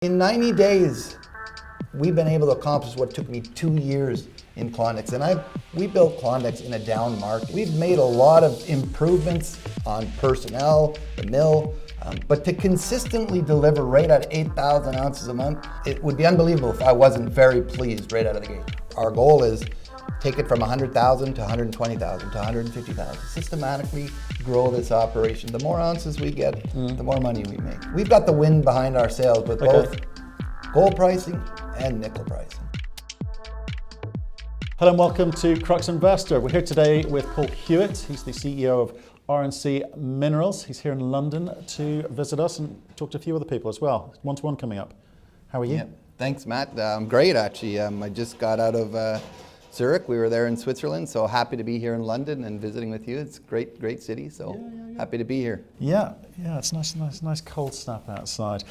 In 90 days, we've been able to accomplish what took me 2 years in Klondike's. And we built Klondike's in a down market. We've made a lot of improvements on personnel, the mill, but to consistently deliver right at 8,000 ounces a month, it would be unbelievable if I wasn't very pleased right out of the gate. Our goal is take it from 100,000 to 120,000 to 150,000. Systematically grow this operation. The more ounces we get, the more money we make. We've got the wind behind our sails with both gold pricing and nickel pricing. Hello and welcome to Crux Investor. We're here today with Paul Huet. He's the CEO of RNC Minerals. He's here in London to visit us and talk to a few other people as well. One-to-one coming up. How are you? Yeah, thanks, Matt. I'm great, actually. I just got out of Zurich. We were there in Switzerland, so happy to be here in London and visiting with you. It's a great city, so happy to be here. Yeah, it's nice cold snap outside.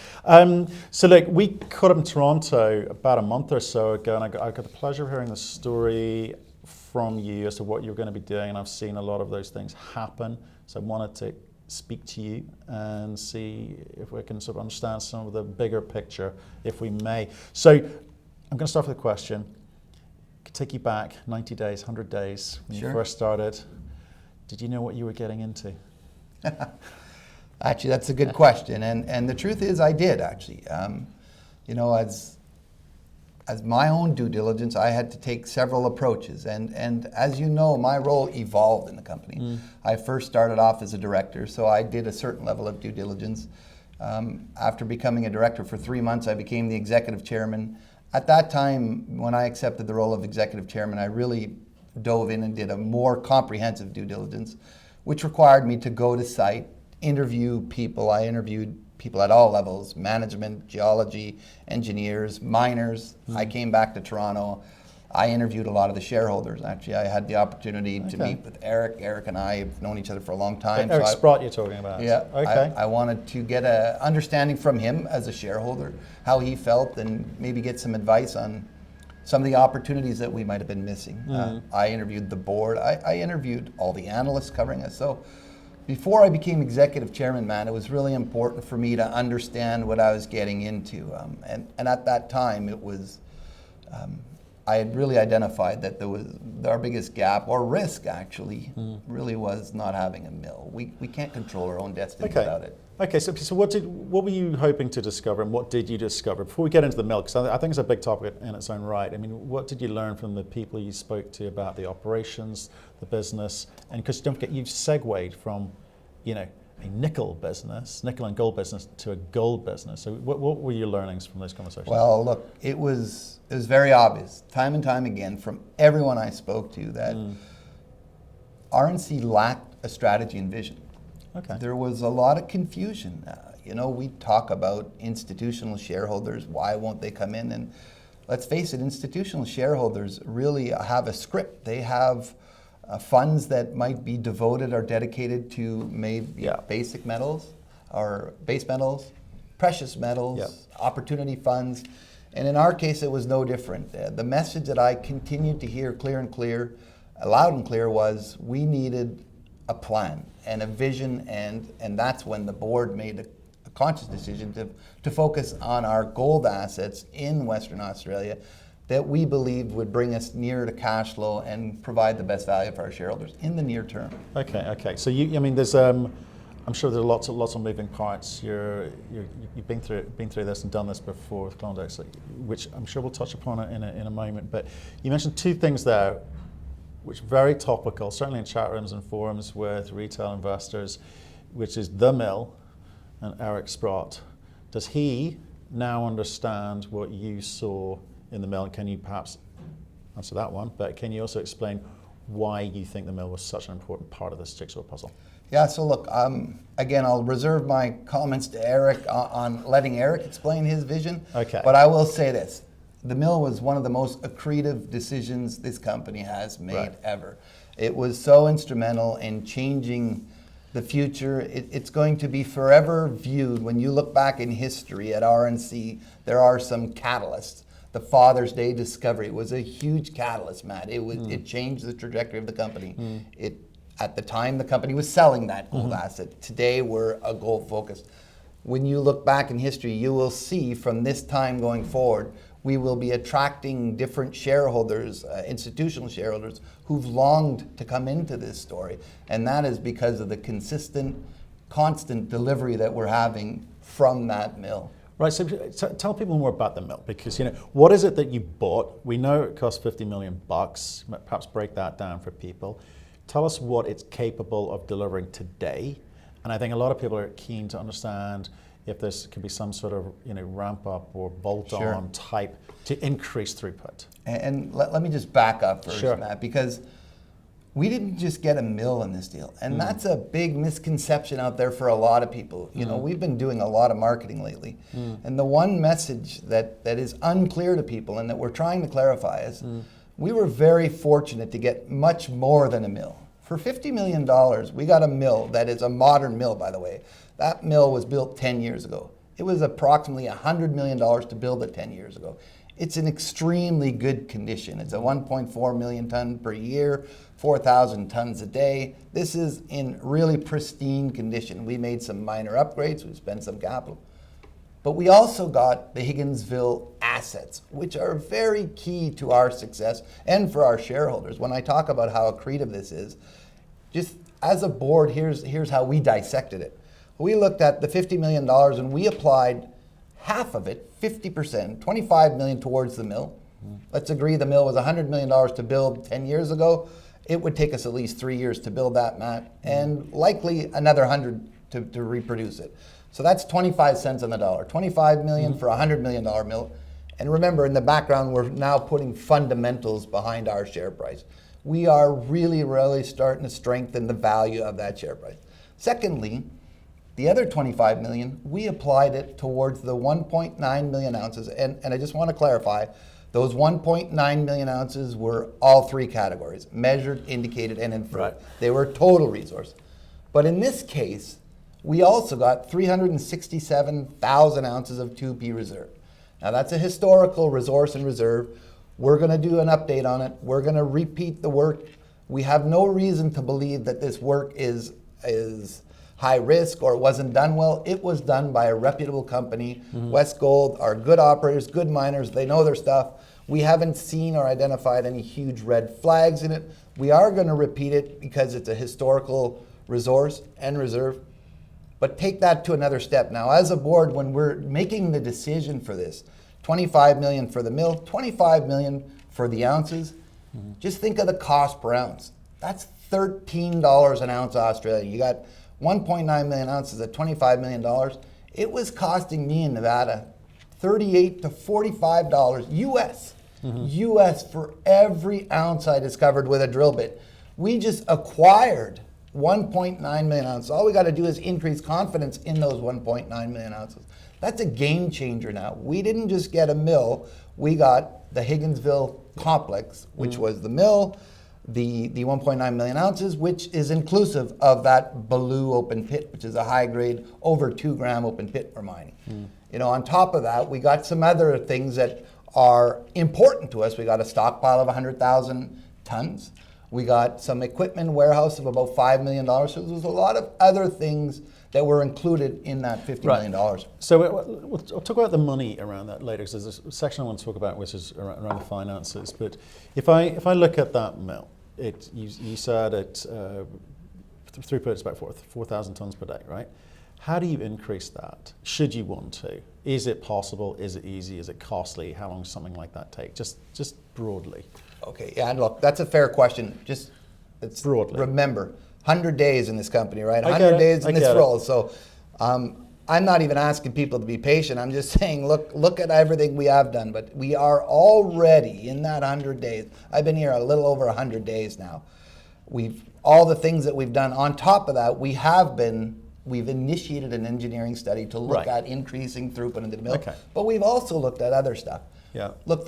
So look, we caught up in Toronto about a month or so ago, and I got the pleasure of hearing the story from you as to what you're going to be doing, and I've seen a lot of those things happen. So I wanted to speak to you and see if we can sort of understand some of the bigger picture, if we may. So I'm going to start with a question. Take you back 90 days, 100 days when you first started. Did you know what you were getting into? Actually, that's a good question, and the truth is I did, actually. As my own due diligence, I had to take several approaches, and as you know, my role evolved in the company. I first started off as a director, so I did a certain level of due diligence. After becoming a director for 3 months, I became the executive chairman. At that time, when I accepted the role of executive chairman, I really dove in and did a more comprehensive due diligence, which required me to go to site, interview people. I interviewed people at all levels: management, geology, engineers, miners. I came back to Toronto. I interviewed a lot of the shareholders. Actually, I had the opportunity to meet with Eric. Eric and I have known each other for a long time. Eric Sprott you're talking about. Yeah. Okay. I wanted to get an understanding from him as a shareholder, how he felt, and maybe get some advice on some of the opportunities that we might have been missing. I interviewed the board. I interviewed all the analysts covering us. So before I became executive chairman, man, it was really important for me to understand what I was getting into. And at that time, it was... I had really identified that our biggest gap, or risk actually, really was not having a mill. We can't control our own destiny without it. Okay, so what were you hoping to discover, and what did you discover? Before we get into the mill, because I think it's a big topic in its own right. I mean, what did you learn from the people you spoke to about the operations, the business? And because don't forget, you've segued from, a nickel and gold business to a gold business. So what were your learnings from those conversations? Well, look, it was very obvious, time and time again, from everyone I spoke to, that RNC lacked a strategy and vision. Okay. There was a lot of confusion. We talk about institutional shareholders, why won't they come in? And let's face it, institutional shareholders really have a script. They have funds that might be devoted or dedicated to maybe basic metals or base metals, precious metals, opportunity funds. And in our case, it was no different. The message that I continued to hear loud and clear, was we needed a plan and a vision, and that's when the board made a conscious decision to focus on our gold assets in Western Australia that we believed would bring us nearer to cash flow and provide the best value for our shareholders in the near term. Okay. So there's I'm sure there are lots of moving parts. You've been through this and done this before with Klondike's, which I'm sure we'll touch upon it in a moment. But you mentioned two things there, which are very topical, certainly in chat rooms and forums with retail investors, which is the mill and Eric Sprott. Does he now understand what you saw in the mill? And can you perhaps answer that one? But can you also explain why you think the mill was such an important part of this jigsaw puzzle? Yeah, so look, again, I'll reserve my comments to Eric on letting Eric explain his vision. Okay. But I will say this. The mill was one of the most accretive decisions this company has made ever. It was so instrumental in changing the future. It's going to be forever viewed. When you look back in history at RNC, there are some catalysts. The Father's Day discovery was a huge catalyst, Matt. It changed the trajectory of the company. At the time, the company was selling that gold asset. Today, we're a gold-focused. when you look back in history, you will see from this time going forward, we will be attracting different shareholders, institutional shareholders, who've longed to come into this story. And that is because of the constant delivery that we're having from that mill. Right, so tell people more about the mill, because what is it that you bought? We know it cost $50 million. Perhaps break that down for people. Tell us what it's capable of delivering today. And I think a lot of people are keen to understand if this could be some sort of ramp up or bolt-on type to increase throughput. And let me just back up first, Sure. Matt, because we didn't just get a mill in this deal. And that's a big misconception out there for a lot of people. We've been doing a lot of marketing lately. And the one message that is unclear to people and that we're trying to clarify is we were very fortunate to get much more than a mill. For $50 million, we got a mill that is a modern mill, by the way. That mill was built 10 years ago. It was approximately $100 million to build it 10 years ago. It's in extremely good condition. It's a 1.4 million ton per year, 4,000 tons a day. This is in really pristine condition. We made some minor upgrades, we spent some capital. But we also got the Higginsville assets, which are very key to our success and for our shareholders. When I talk about how accretive this is, just as a board, here's how we dissected it. We looked at the $50 million and we applied half of it, 50%, $25 million towards the mill. Let's agree the mill was $100 million to build 10 years ago. It would take us at least 3 years to build that, Matt, and likely another 100 to reproduce it. So that's 25 cents on the dollar, 25 million for a $100 million mill. And remember, in the background, we're now putting fundamentals behind our share price. We are really, really starting to strengthen the value of that share price. Secondly, the other 25 million, we applied it towards the 1.9 million ounces. And I just want to clarify, those 1.9 million ounces were all three categories, measured, indicated, and inferred. Right. They were total resource. But in this case, we also got 367,000 ounces of 2P reserve. Now that's a historical resource and reserve. We're going to do an update on it. We're going to repeat the work. We have no reason to believe that this work is high risk or it wasn't done well. It was done by a reputable company. West Gold are good operators, good miners. They know their stuff. We haven't seen or identified any huge red flags in it. We are going to repeat it because it's a historical resource and reserve. But take that to another step. Now, as a board, when we're making the decision for this, 25 million for the mill, 25 million for the ounces, just think of the cost per ounce. That's $13 an ounce Australian. You got 1.9 million ounces at $25 million. It was costing me in Nevada $38 to $45 US, US for every ounce I discovered with a drill bit. We just acquired 1.9 million ounces. All we got to do is increase confidence in those 1.9 million ounces. That's a game changer now. We didn't just get a mill, we got the Higginsville complex, which was the mill, the 1.9 million ounces, which is inclusive of that Baloo open pit, which is a high grade, over 2 gram open pit we're mining. On top of that, we got some other things that are important to us. We got a stockpile of 100,000 tons. We got some equipment warehouse of about $5 million. So there's a lot of other things that were included in that $50 million. So we'll talk about the money around that later, because there's a section I want to talk about which is around the finances. But if I look at that mill, you said it throughput is about 4,000 tons per day, right? How do you increase that? Should you want to? Is it possible? Is it easy? Is it costly? How long does something like that take? Just broadly. Okay, yeah, and look, that's a fair question. Just broadly. Remember, 100 days in this company, right? I 100 days in this role. it. So I'm not even asking people to be patient. I'm just saying, look at everything we have done. But we are already in that 100 days. I've been here a little over 100 days now. All the things that we've done. On top of that, we've initiated an engineering study to look at increasing throughput into the mill. Okay. But we've also looked at other stuff. Yeah. Look,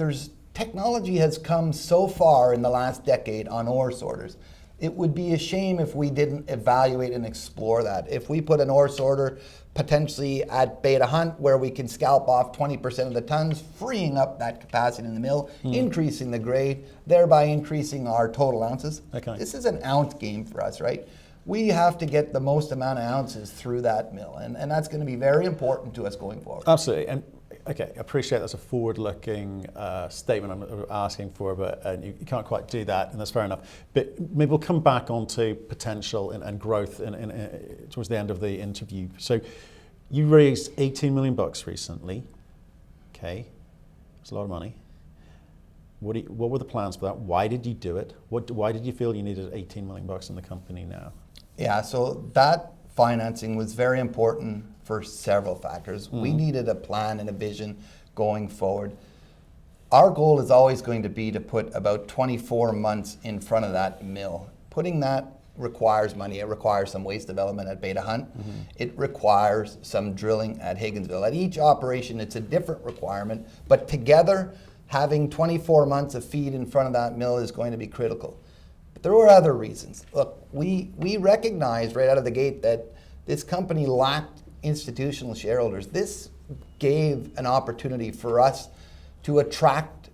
technology has come so far in the last decade on ore sorters. It would be a shame if we didn't evaluate and explore that. If we put an ore sorter potentially at Beta Hunt where we can scalp off 20% of the tons, freeing up that capacity in the mill, increasing the grade, thereby increasing our total ounces. Okay. This is an ounce game for us, right? we have to get the most amount of ounces through that mill. And that's going to be very important to us going forward. Absolutely. And okay, I appreciate that's a forward-looking statement I'm asking for, but you can't quite do that, and that's fair enough. But maybe we'll come back onto potential and growth towards the end of the interview. So you raised $18 million recently. Okay, it's a lot of money. What were the plans for that? Why did you do it? Why did you feel you needed $18 million in the company now? Yeah, so that financing was very important for several factors. We needed a plan and a vision going forward. Our goal is always going to be to put about 24 months in front of that mill. Putting that requires money. It requires some waste development at Beta Hunt. It requires some drilling at Higginsville. At each operation, it's a different requirement, but together, having 24 months of feed in front of that mill is going to be critical. But there were other reasons. Look, we recognized right out of the gate that this company lacked institutional shareholders. This gave an opportunity for us to attract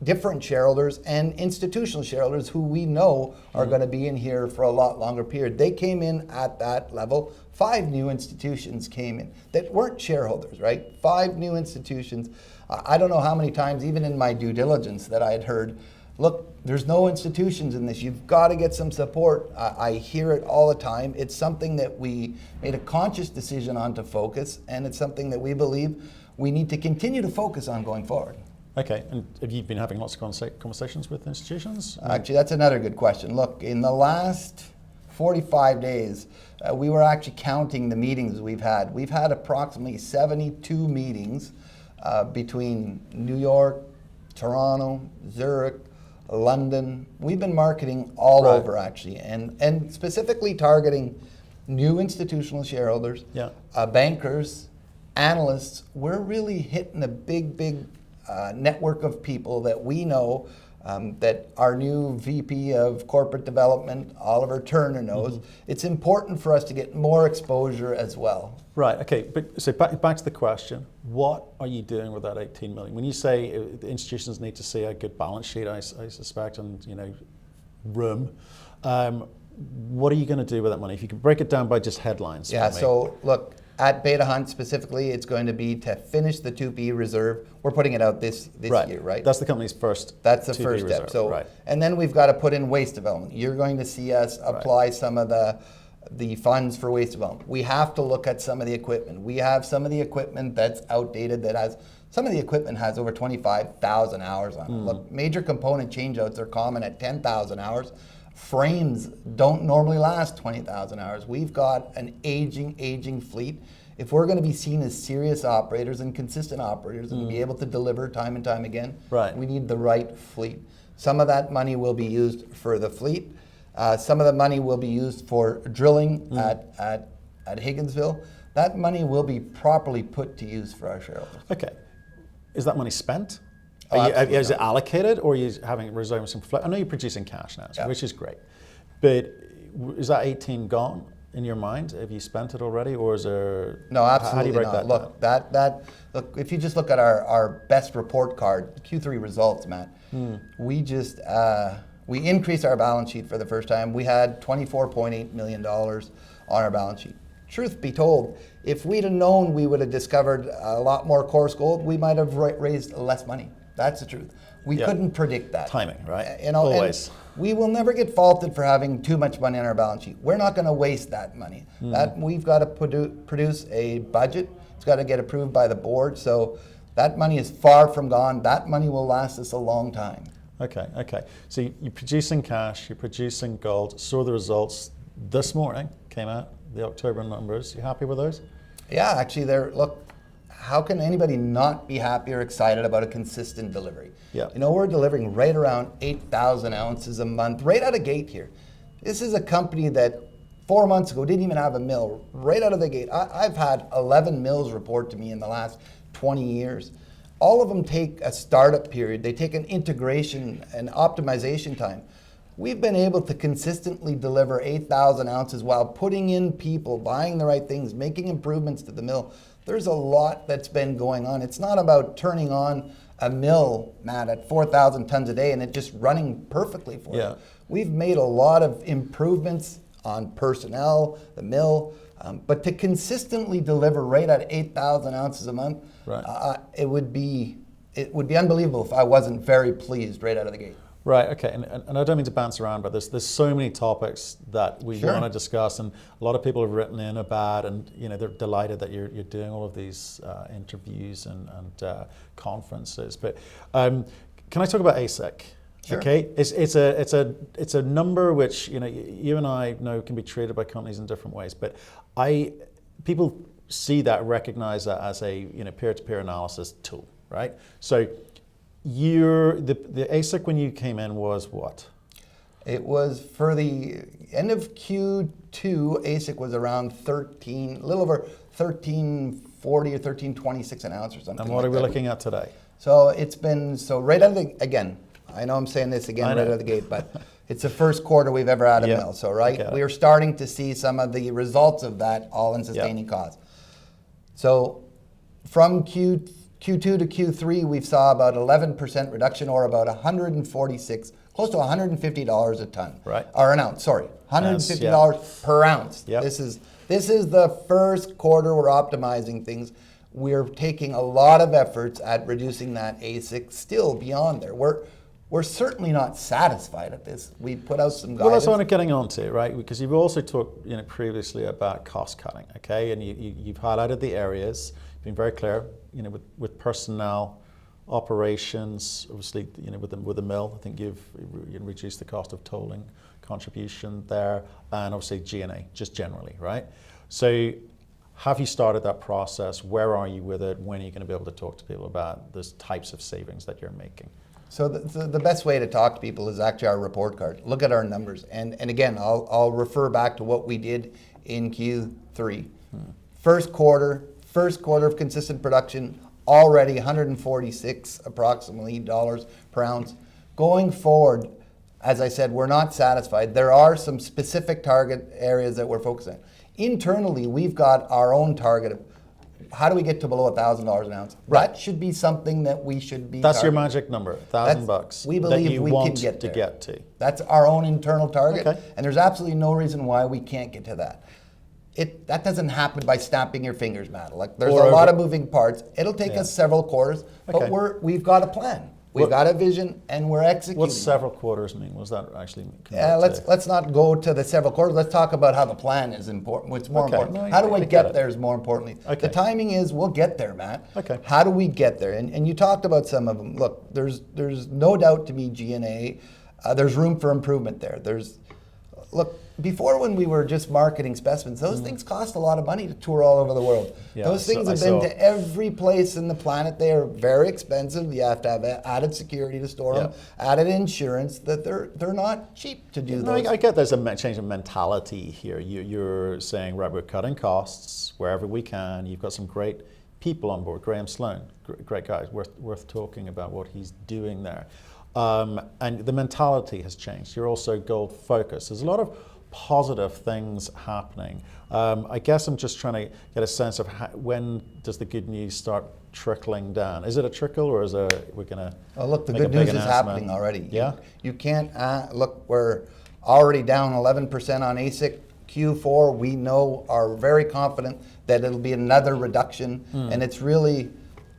different shareholders and institutional shareholders who we know are going to be in here for a lot longer period. They came in at that level. 5 new institutions came in that weren't shareholders, right? 5 new institutions. I don't know how many times, even in my due diligence, that I had heard, look, there's no institutions in this. You've got to get some support. I hear it all the time. It's something that we made a conscious decision on to focus, and it's something that we believe we need to continue to focus on going forward. Okay, and have you been having lots of conversations with institutions? Actually, that's another good question. Look, in the last 45 days, we were actually counting the meetings we've had. We've had approximately 72 meetings between New York, Toronto, Zurich, London. We've been marketing all over, actually, and specifically targeting new institutional shareholders, bankers, analysts. We're really hitting a big network of people that we know, that our new VP of Corporate Development, Oliver Turner, knows. It's important for us to get more exposure as well. Right, okay, but so back to the question, what are you doing with that 18 million? When you say the institutions need to see a good balance sheet, I suspect, and room, what are you going to do with that money? If you could break it down by just headlines. Yeah, so look, at Beta Hunt specifically, it's going to be to finish the 2P reserve. We're putting it out this year, right? That's the company's first. That's the first step. Reserve, so, and then we've got to put in waste development. You're going to see us apply some of the funds for waste development. We have to look at some of the equipment. We have some of the equipment that's outdated, some of the equipment has over 25,000 hours on it. Look, major component changeouts are common at 10,000 hours. Frames don't normally last 20,000 hours. We've got an aging fleet. If we're going to be seen as serious operators and consistent operators and be able to deliver time and time again, we need the right fleet. Some of that money will be used for the fleet. Some of the money will be used for drilling at Higginsville. That money will be properly put to use for our shareholders. Okay. Is that money spent? Is it allocated, or are you having reserving some flow? I know you're producing cash now, which is great. But is that 18 gone in your mind? Have you spent it already, or is there? No, absolutely how do you break not. That look, look. If you just look at our best report card, Q3 results, Matt, we just we increased our balance sheet for the first time. We had $24.8 million on our balance sheet. Truth be told, if we'd have known we would have discovered a lot more coarse gold, we might have raised less money. That's the truth. We couldn't predict that. Timing, right? Always. We will never get faulted for having too much money on our balance sheet. We're not going to waste that money. That we've got to produce a budget. It's got to get approved by the board. So that money is far from gone. That money will last us a long time. Okay. So you're producing cash, you're producing gold. Saw the results this morning, came out, the October numbers. You happy with those? Yeah, actually, look, how can anybody not be happy or excited about a consistent delivery? Yeah. We're delivering right around 8,000 ounces a month, right out of gate here. This is a company that 4 months ago didn't even have a mill, right out of the gate. I've had 11 mills report to me in the last 20 years. All of them take a startup period. They take an integration and optimization time. We've been able to consistently deliver 8,000 ounces while putting in people, buying the right things, making improvements to the mill. There's a lot that's been going on. It's not about turning on a mill, Matt, at 4,000 tons a day and it just running perfectly for you. We've made a lot of improvements on personnel, the mill, but to consistently deliver right at 8,000 ounces a month, Right. it would be unbelievable if I wasn't very pleased right out of the gate. Right. Okay. And I don't mean to bounce around, but there's so many topics that we Sure. want to discuss, and a lot of people have written in about, and they're delighted that you're doing all of these interviews and conferences. But can I talk about AISC? Sure. Okay. It's a number which you and I know can be treated by companies in different ways, but people see that, recognize that as a peer-to-peer analysis tool, right? So the AISC when you came in was what? It was for the end of Q2, AISC was around a little over 1340 or 1326 an ounce or something. And what like are we that. looking at today? So it's been, right out of the, again, I know I'm saying this again right out of the gate, but it's the first quarter we've ever had a mill. So we are starting to see some of the results of that all-in sustaining cost. So from Q2 to Q3, we saw about 11% reduction, or about 146, close to $150 a ton. Right. Or an ounce, sorry. $150 per ounce. Yep. This is the first quarter we're optimizing things. We're taking a lot of efforts at reducing that AISC still beyond there. We're certainly not satisfied at this. We put out some guidance. Well, that's what I'm getting onto, right? Because you've also talked previously about cost cutting, okay? And you've highlighted the areas, been very clear, with personnel, operations, obviously, with the mill. I think you've reduced the cost of tolling contribution there, and obviously G&A, just generally, right? So have you started that process? Where are you with it? When are you going to be able to talk to people about those types of savings that you're making? So the best way to talk to people is actually our report card. Look at our numbers. And again, I'll refer back to what we did in Q3. First quarter of consistent production, already 146 approximately dollars per ounce. Going forward, as I said, we're not satisfied. There are some specific target areas that we're focusing on. Internally, we've got our own target of how do we get to below $1,000 an ounce? Right. That should be something that we should be That's targeting. your magic number, $1,000. We believe that you we want can get there. to get to. That's our own internal target, Okay. and there's absolutely no reason why we can't get to that. That doesn't happen by snapping your fingers, Matt. Like there's a lot of moving parts. It'll take us several quarters, Okay. but we've got a plan. We've got a vision, and we're executing. What's several quarters mean? Was that actually? Let's not go to the several quarters. Let's talk about how the plan is important. What's more important? No, how do I we get get it. there is more importantly. Okay. The timing is we'll get there, Matt. Okay. How do we get there? And you talked about some of them. Look, there's no doubt to be G&A. There's room for improvement there. Look, before when we were just marketing specimens, those things cost a lot of money to tour all over the world. Yeah, those things have been to every place in the planet. They are very expensive. You have to have added security to store them, added insurance. That they're not cheap to do those. I get there's a change of mentality here. You're saying, right, we're cutting costs wherever we can. You've got some great people on board. Graham Sloan, great guy, worth talking about what he's doing there. And the mentality has changed. You're also goal focused. There's a lot of positive things happening. I guess I'm just trying to get a sense of when does the good news start trickling down? Is it a trickle, or is we're going to? Oh, look, the good news is happening already. Yeah. You can't look. We're already down 11% on AISC. Q4, we know, are very confident that it'll be another reduction, and it's really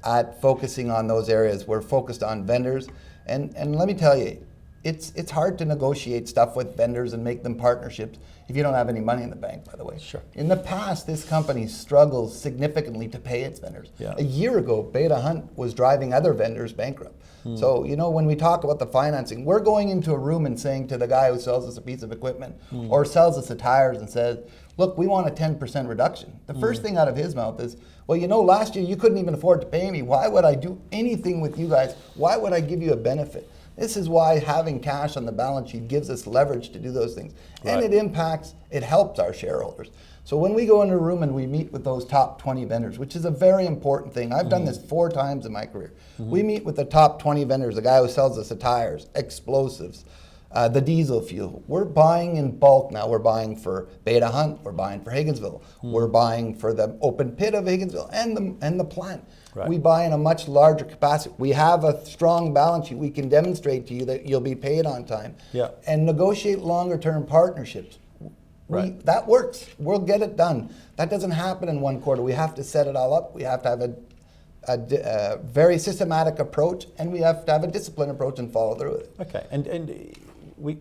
at focusing on those areas. We're focused on vendors. And let me tell you, it's hard to negotiate stuff with vendors and make them partnerships if you don't have any money in the bank, by the way. Sure. In the past, this company struggles significantly to pay its vendors. Yeah. A year ago, Beta Hunt was driving other vendors bankrupt. So, when we talk about the financing, we're going into a room and saying to the guy who sells us a piece of equipment or sells us the tires and says, look, we want a 10% reduction. The first thing out of his mouth is, well, last year you couldn't even afford to pay me. Why would I do anything with you guys? Why would I give you a benefit? This is why having cash on the balance sheet gives us leverage to do those things. Right. And it helps our shareholders. So when we go into a room and we meet with those top 20 vendors, which is a very important thing. I've done this 4 times in my career. We meet with the top 20 vendors, the guy who sells us the tires, explosives, the diesel fuel. We're buying in bulk now. We're buying for Beta Hunt. We're buying for Higginsville. We're buying for the open pit of Higginsville and the plant. Right. We buy in a much larger capacity. We have a strong balance sheet. We can demonstrate to you that you'll be paid on time. Yeah. And negotiate longer term partnerships. Right. That works. We'll get it done. That doesn't happen in one quarter. We have to set it all up. We have to have a very systematic approach, and we have to have a disciplined approach and follow through with it. Okay, and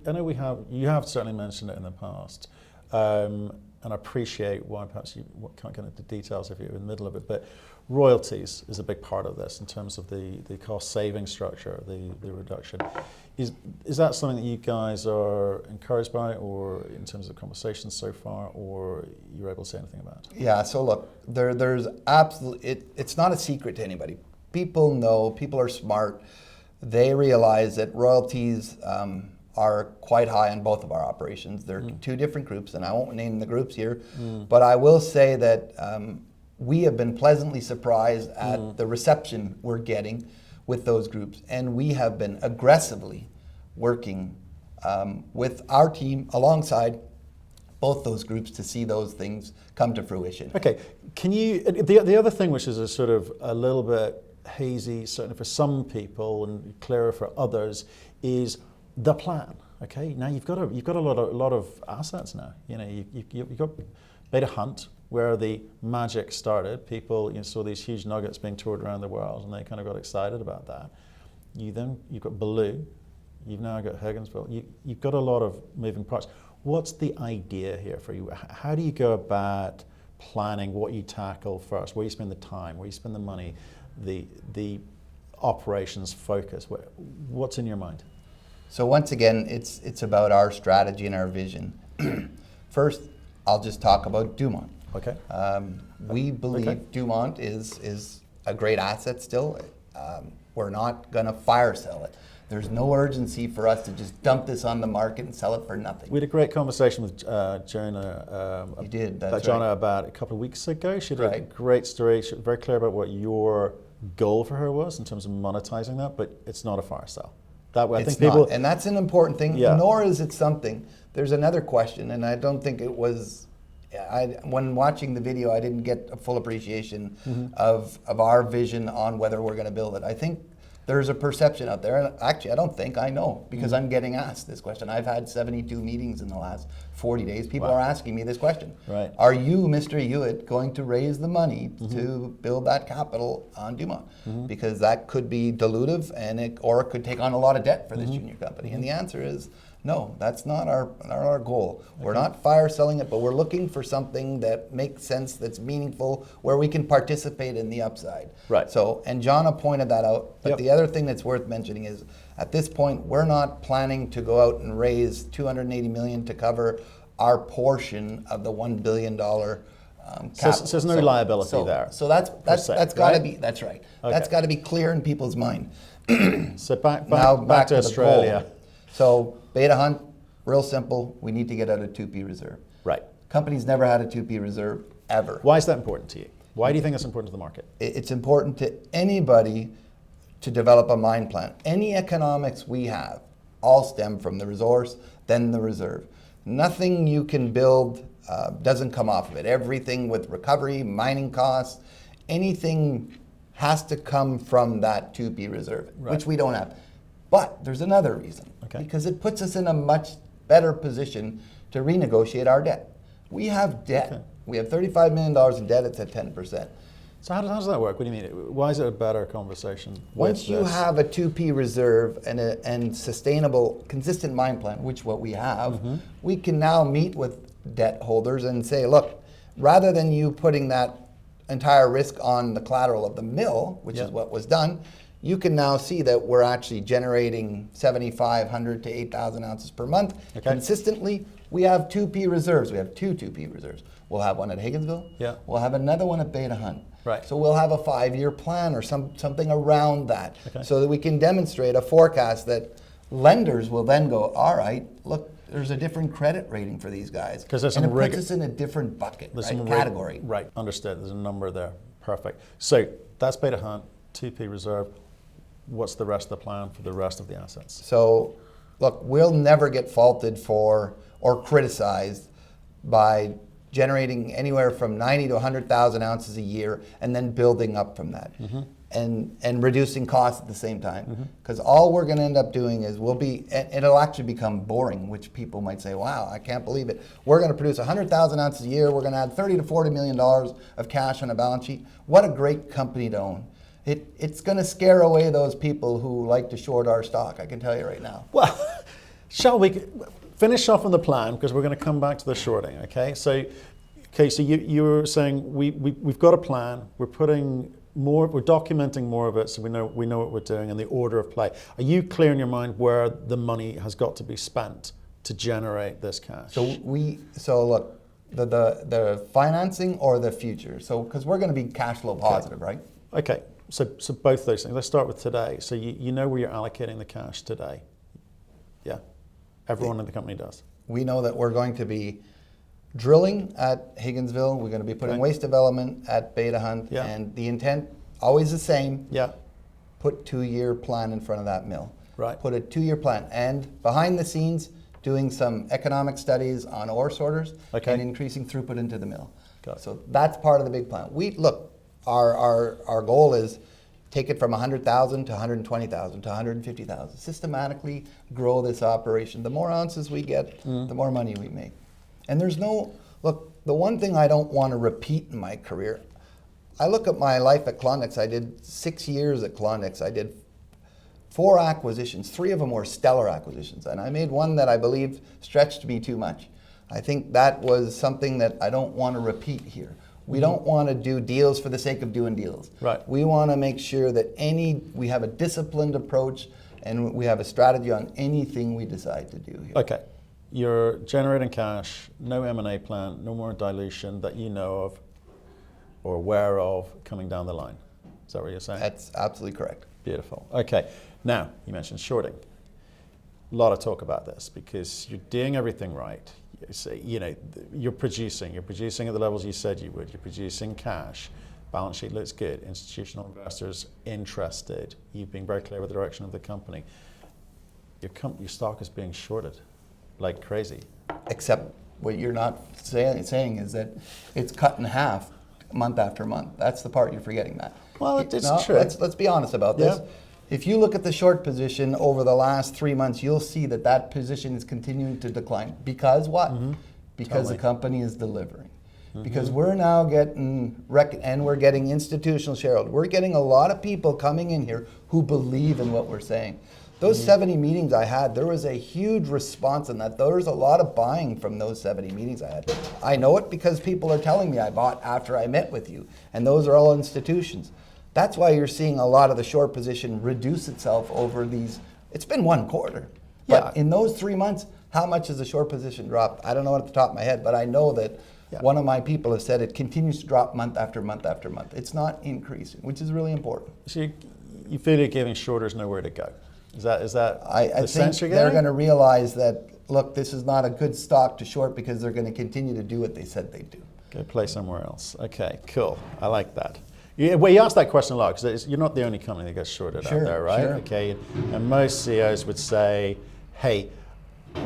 I know you have certainly mentioned it in the past, and I appreciate why perhaps you can't get into details if you're in the middle of it, but royalties is a big part of this in terms of the cost saving structure, the reduction. Is that something that you guys are encouraged by, or in terms of conversations so far, or you're able to say anything about it? Yeah, so look, there's absolutely, it's not a secret to anybody. People know, people are smart. They realize that royalties are quite high in both of our operations. They're two different groups, and I won't name the groups here, but I will say that we have been pleasantly surprised at the reception we're getting with those groups, and we have been aggressively working with our team alongside both those groups to see those things come to fruition. Okay, can you, the other thing which is a sort of a little bit hazy, certainly for some people and clearer for others, is the plan. Okay, now you've got a lot of assets now. You know, you've got Beta Hunt, where the magic started. People saw these huge nuggets being toured around the world, and they kind of got excited about that. You've got Baloo, you've now got Higginsville. You've got a lot of moving parts. What's the idea here for you? How do you go about planning what you tackle first, where you spend the time, where you spend the money, the operations focus? What's in your mind? So once again, it's about our strategy and our vision. First, I'll just talk about Dumont. Okay. We believe Dumont is a great asset still. We're not going to fire sell it. There's no urgency for us to just dump this on the market and sell it for nothing. We had a great conversation with Jonah. You did, that's about Jonah right. about a couple of weeks ago. She had a Right. great story. She was very clear about what your goal for her was in terms of monetizing that, but it's not a fire sale. That way, I think people, not, and that's an important thing. Yeah. Nor is it something. There's another question, and I don't think it was. When watching the video, I didn't get a full appreciation of our vision on whether we're going to build it. I think there's a perception out there, and actually, I don't think I know because I'm getting asked this question. I've had 72 meetings in the last 40 days. People are asking me this question. Right. Are you, Mr. Huet, going to raise the money to build that capital on Dumont? Because that could be dilutive, or it could take on a lot of debt for this junior company. And the answer is no, that's not our goal. Okay. We're not fire selling it, but we're looking for something that makes sense, that's meaningful, where we can participate in the upside. Right. So, and Jonna pointed that out. But the other thing that's worth mentioning is, at this point, we're not planning to go out and raise $280 million to cover our portion of the $1 billion capital. So there's no liability there. So that's got to be, that's right. Okay. That's got to be clear in people's mind. So back to the Australia. goal. So Beta Hunt, real simple. We need to get out a 2P reserve. Right. Company's never had a 2P reserve ever. Why is that important to you? Why do you think that's important to the market? It's important to anybody to develop a mine plan. Any economics we have all stem from the resource, then the reserve. Nothing you can build doesn't come off of it. Everything with recovery, mining costs, anything has to come from that 2P reserve, which we don't have. But there's another reason, because it puts us in a much better position to renegotiate our debt. We have debt. Okay. We have $35 million in debt. It's at 10%. So how does that work? What do you mean? Why is it a better conversation? Once you have a 2P reserve and sustainable, consistent mine plan, which what we have, we can now meet with debt holders and say, look, rather than you putting that entire risk on the collateral of the mill, which is what was done, you can now see that we're actually generating 7,500 to 8,000 ounces per month. Consistently. We have 2P reserves. We have two 2P reserves. We'll have one at Higginsville. We'll have another one at Beta Hunt. Right. So we'll have a 5-year plan or something around that, so that we can demonstrate a forecast that lenders will then go, all right, look, there's a different credit rating for these guys. Because there's and some it puts us in a different bucket, category. Right, understood. There's a number there. Perfect. So that's Beta Hunt, 2P reserve. What's the rest of the plan for the rest of the assets? So, look, we'll never get faulted for or criticized by generating anywhere from 90 to 100,000 ounces a year and then building up from that. and reducing costs at the same time. Because all we're going to end up doing is it'll actually become boring, which people might say, wow, I can't believe it. We're going to produce 100,000 ounces a year. We're going to add $30 to $40 million of cash on a balance sheet. What a great company to own. It's going to scare away those people who like to short our stock, I can tell you right now. Well, shall we finish off on the plan, because we're going to come back to the shorting, okay? So you were saying we've got a plan. We're documenting more of it, so we know what we're doing and the order of play. Are you clear in your mind where the money has got to be spent to generate this cash? So look, the financing or the future. So because we're going to be cash flow positive, right? Okay. So both those things. Let's start with today. So you know where you're allocating the cash today. Yeah. Everyone in the company does. We know that we're going to be drilling at Higginsville. We're going to be putting waste development at Beta Hunt. Yeah. And the intent, always the same. Yeah. Put 2-year plan in front of that mill. Right. Put a 2-year plan. And behind the scenes, doing some economic studies on ore sorters and increasing throughput into the mill. Got it. So that's part of the big plan. Our goal is take it from 100,000 to 120,000 to 150,000. Systematically grow this operation. The more ounces we get, the more money we make. And the one thing I don't want to repeat in my career, I look at my life at Klondike. I did 6 years at Klondike. I did 4 acquisitions. 3 of them were stellar acquisitions. And I made one that I believe stretched me too much. I think that was something that I don't want to repeat here. We don't want to do deals for the sake of doing deals. Right. We want to make sure that we have a disciplined approach and we have a strategy on anything we decide to do here. Okay. You're generating cash, no M&A plan, no more dilution that you know of or aware of coming down the line. Is that what you're saying? That's absolutely correct. Beautiful. Okay. Now, you mentioned shorting. A lot of talk about this because you're doing everything right. You're producing at the levels you said you would. You're producing cash. Balance sheet looks good. Institutional investors interested. You've been very clear with the direction of the company. Your stock is being shorted like crazy. Except what you're not saying is that it's cut in half month after month. That's the part you're forgetting, Matt. Well, it's true. Let's be honest about this. Yeah. If you look at the short position over the last 3 months, you'll see that position is continuing to decline. Because what? Because the company is delivering. Because we're now getting, and we're getting institutional shareholders. We're getting a lot of people coming in here who believe in what we're saying. Those 70 meetings I had, there was a huge response in that. There was a lot of buying from those 70 meetings I had. I know it because people are telling me I bought after I met with you. And those are all institutions. That's why you're seeing a lot of the short position reduce itself over it's been 1 quarter. But in those 3 months, how much has the short position dropped? I don't know at the top of my head, but I know that one of my people has said it continues to drop month after month after month. It's not increasing, which is really important. So you feel you're giving shorters nowhere to go. Is that I think they're going to realize that, look, this is not a good stock to short because they're going to continue to do what they said they'd do. Go play somewhere else. Okay, cool. I like that. Well, you ask that question a lot because you're not the only company that gets shorted out there, right? Sure. Okay, and most CEOs would say, hey,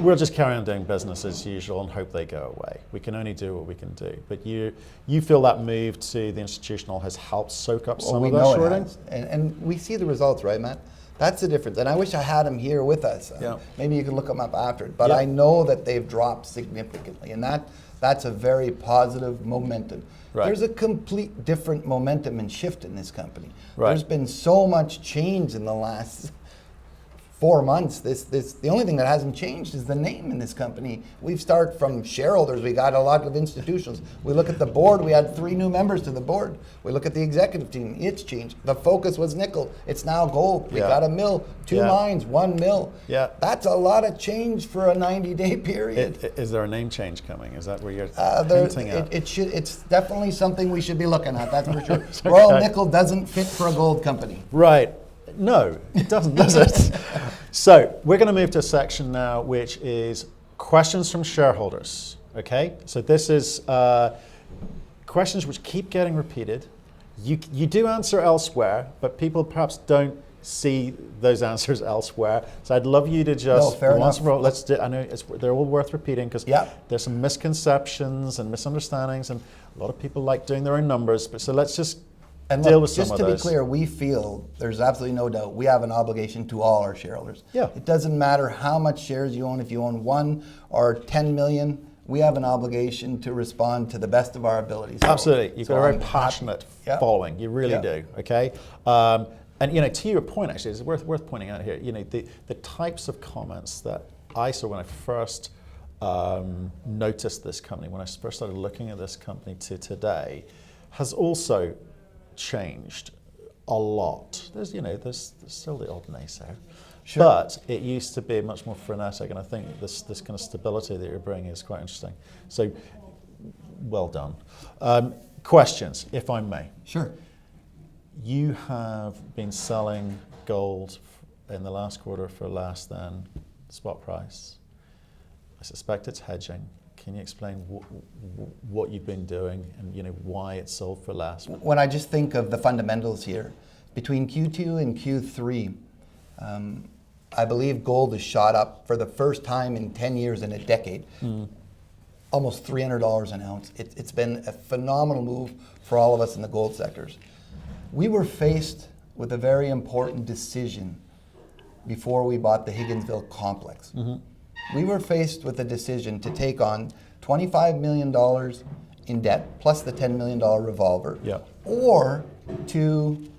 we'll just carry on doing business as usual and hope they go away. We can only do what we can do. But you feel that move to the institutional has helped soak up some of that shorting? And we see the results, right, Matt? That's the difference. And I wish I had him here with us. Maybe you could look them up after. But I know that they've dropped significantly. And that's a very positive momentum. Right. There's a complete different momentum and shift in this company. Right. There's been so much change in the last 4 months. The only thing that hasn't changed is the name in this company. We've started from shareholders. We got a lot of institutions. We look at the board. We had 3 new members to the board. We look at the executive team. It's changed. The focus was nickel. It's now gold. We got a mill, 2 mines, 1 mill. Yeah. That's a lot of change for a 90-day period. Is there a name change coming? Is that where you're hinting at? It's definitely something we should be looking at. That's for sure. Okay. Royal Nickel doesn't fit for a gold company. Right. No, it doesn't, does it? So we're going to move to a section now, which is questions from shareholders. Okay, so this is questions which keep getting repeated. You do answer elsewhere, but people perhaps don't see those answers elsewhere. So I'd love you to just once and for all, I know they're all worth repeating because there's some misconceptions and misunderstandings, and a lot of people like doing their own numbers. But so let's just And deal look, with some just of to those. be clear, we feel there's absolutely no doubt we have an obligation to all our shareholders. Yeah. It doesn't matter how much shares you own, if you own 1 or 10 million, we have an obligation to respond to the best of our abilities. Absolutely. You've got a very I'm passionate Yeah. following. You really Yeah. do, okay? And, to your point, actually, it's worth pointing out here, the types of comments that I saw when I first noticed this company, when I first started looking at this company to today, has also changed a lot. There's still the odd naysayer. Sure. But it used to be much more frenetic, and I think this kind of stability that you're bringing is quite interesting. So, well done. Questions, if I may. Sure. You have been selling gold in the last quarter for less than spot price. I suspect it's hedging. Can you explain what you've been doing and why it's sold for less? When I just think of the fundamentals here, between Q2 and Q3, I believe gold has shot up for the first time in 10 years, in a decade, almost $300 an ounce. It's been a phenomenal move for all of us in the gold sectors. We were faced with a very important decision before we bought the Higginsville complex. We were faced with a decision to take on $25 million in debt, plus the $10 million revolver, Yeah. or to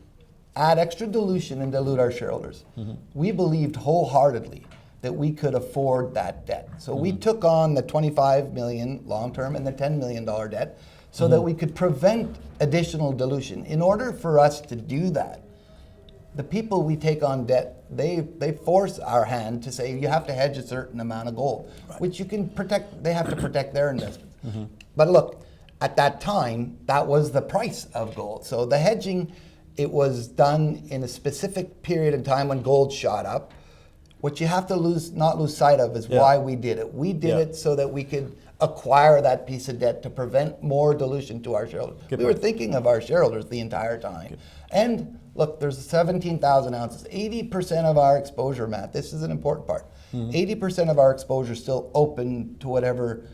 add extra dilution and dilute our shareholders. We believed wholeheartedly that we could afford that debt. So we took on the $25 million long-term and the $10 million debt so that we could prevent additional dilution. In order for us to do that, the people we take on debt, they force our hand to say you have to hedge a certain amount of gold, which you can protect. They have to protect their investments. But look, at that time, that was the price of gold. So the hedging, it was done in a specific period of time when gold shot up. What you have to not lose sight of is why we did it. We did it so that we could acquire that piece of debt to prevent more dilution to our shareholders. We were thinking of our shareholders the entire time. And look, there's 17,000 ounces. 80% of our exposure, Matt, this is an important part. 80% of our exposure is still open to whatever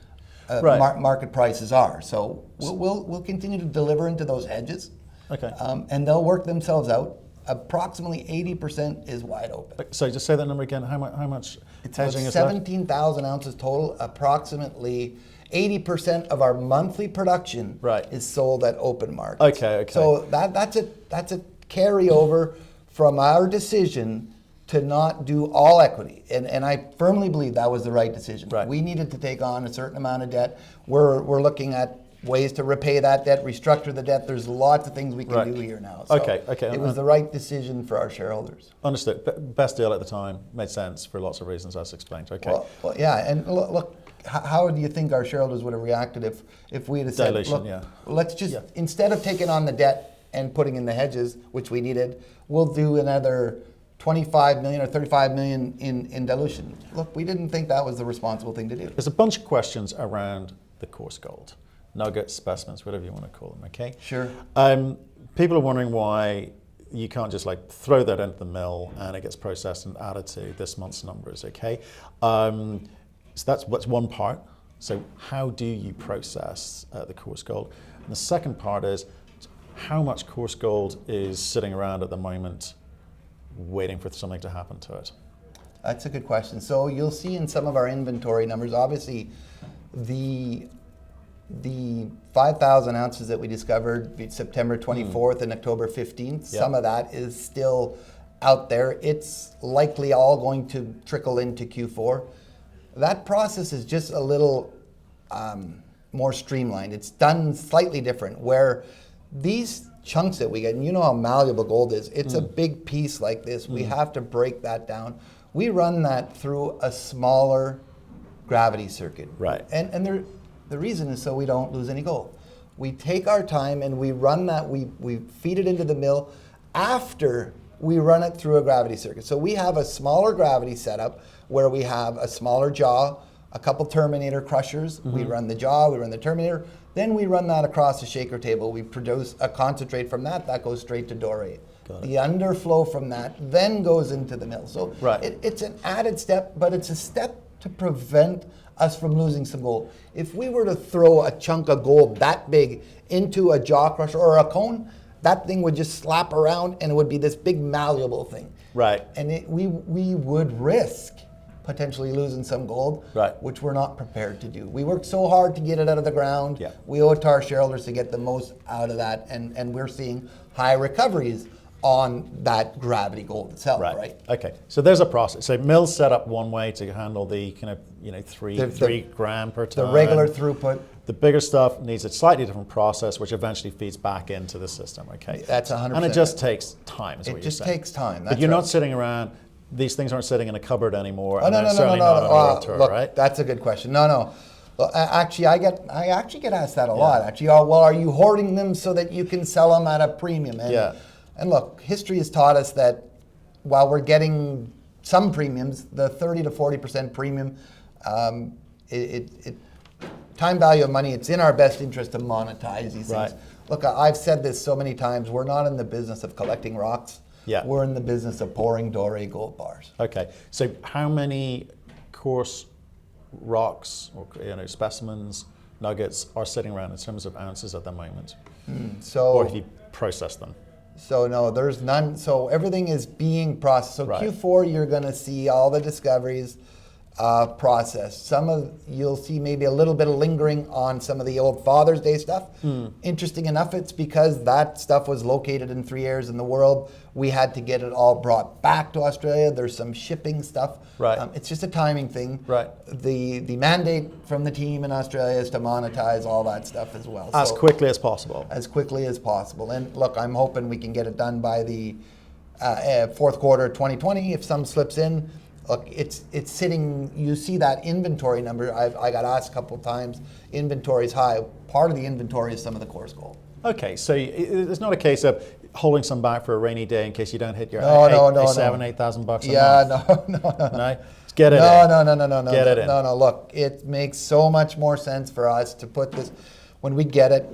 market prices are. So we'll continue to deliver into those hedges. Okay. And they'll work themselves out. Approximately 80% is wide open. So just say that number again. How much It's hedging about is left? 17,000 ounces total. Approximately 80% of our monthly production is sold at open markets. Okay. So that's a carryover from our decision to not do all equity. And I firmly believe that was the right decision. We needed to take on a certain amount of debt. We're looking at ways to repay that debt, restructure the debt. There's lots of things we can do here now. So it was the right decision for our shareholders. Understood. Best deal at the time. Made sense for lots of reasons, as explained. Okay. Well, yeah, and look, how do you think our shareholders would have reacted if we had said, Dilution, look, let's just, instead of taking on the debt and putting in the hedges, which we needed, we'll do another 25 million or 35 million in dilution. Look, we didn't think that was the responsible thing to do. There's a bunch of questions around the coarse gold. Nuggets, specimens, whatever you want to call them, okay? Sure. People are wondering why you can't just throw that into the mill and it gets processed and added to this month's numbers, okay? So that's one part. So how do you process the coarse gold? And the second part is how much coarse gold is sitting around at the moment waiting for something to happen to it? That's a good question. So you'll see in some of our inventory numbers, obviously the 5,000 ounces that we discovered September 24th and October 15th, some of that is still out there. It's likely all going to trickle into Q4. That process is just a little more streamlined. It's done slightly different, where these chunks that we get, and you know how malleable gold is, it's a big piece like this. We have to break that down. We run that through a smaller gravity circuit. Right. And the reason is so we don't lose any gold. We take our time and we run that, we feed it into the mill after we run it through a gravity circuit. So we have a smaller gravity setup where we have a smaller jaw, a couple terminator crushers. We run the jaw, we run the terminator. Then we run that across the shaker table. We produce a concentrate from that goes straight to doré. The underflow from that then goes into the mill. So it's an added step, but it's a step to prevent us from losing some gold. If we were to throw a chunk of gold that big into a jaw crusher or a cone, that thing would just slap around and it would be this big malleable thing. Right. And we would risk potentially losing some gold, right, which we're not prepared to do. We worked so hard to get it out of the ground. Yeah. We owe it to our shareholders to get the most out of that, and we're seeing high recoveries on that gravity gold itself, right? Okay, so there's a process. So mill's set up one way to handle the kind of 3 gram per ton. The regular throughput. The bigger stuff needs a slightly different process, which eventually feeds back into the system. Okay, that's 100%. And it just takes time. Is what you're saying. It just takes time. But you're not sitting around. These things aren't sitting in a cupboard anymore. Oh, and no. Certainly not on a world tour, look, right? That's a good question. No. Well, actually, I get asked that a lot. Actually, well, are you hoarding them so that you can sell them at a premium? And look, history has taught us that while we're getting some premiums, the 30 to 40% premium, time value of money, it's in our best interest to monetize these things. Look, I've said this so many times, we're not in the business of collecting rocks. We're in the business of pouring doré gold bars. Okay, so how many coarse rocks or specimens, nuggets are sitting around in terms of ounces at the moment? Or have you processed them? So no, there's none. So everything is being processed. So Q4, you're going to see all the discoveries processed. You'll see maybe a little bit of lingering on some of the old Father's Day stuff. Interesting enough, it's because that stuff was located in 3 areas in the world. We had to get it all brought back to Australia. There's some shipping stuff. It's just a timing thing. The mandate from the team in Australia is to monetize all that stuff as well. As quickly as possible. As quickly as possible. And look, I'm hoping we can get it done by the fourth quarter 2020. If some slips in, look, it's sitting. You see that inventory number. I got asked a couple of times. Inventory is high. Part of the inventory is some of the coarse gold. Okay, so it's not a case of holding some back for a rainy day in case you don't hit your $8,000 a month. No. Get it in. No. Get it in. No. Look, it makes so much more sense for us to put this when we get it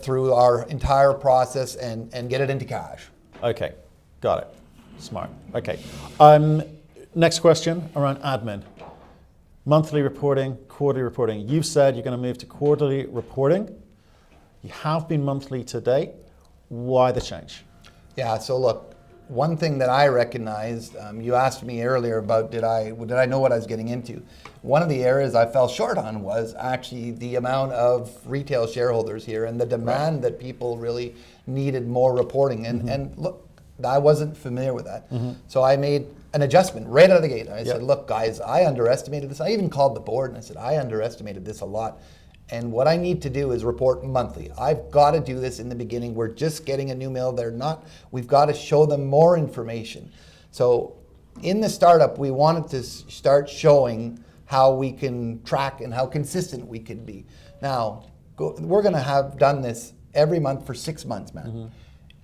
through our entire process and get it into cash. Okay, got it. Smart. Okay. Next question around admin. Monthly reporting, quarterly reporting. You've said you're going to move to quarterly reporting. You have been monthly to date. Why the change? Yeah, so look, one thing that I recognized, you asked me earlier about did I know what I was getting into? One of the areas I fell short on was actually the amount of retail shareholders here and the demand that people really needed more reporting. And look, I wasn't familiar with that. So I made an adjustment right out of the gate. I said, look, guys, I underestimated this. I even called the board and I said, I underestimated this a lot. And what I need to do is report monthly. I've got to do this in the beginning. We're just getting a new mill. We've got to show them more information. So in the startup, we wanted to start showing how we can track and how consistent we can be. Now, we're going to have done this every month for 6 months, man.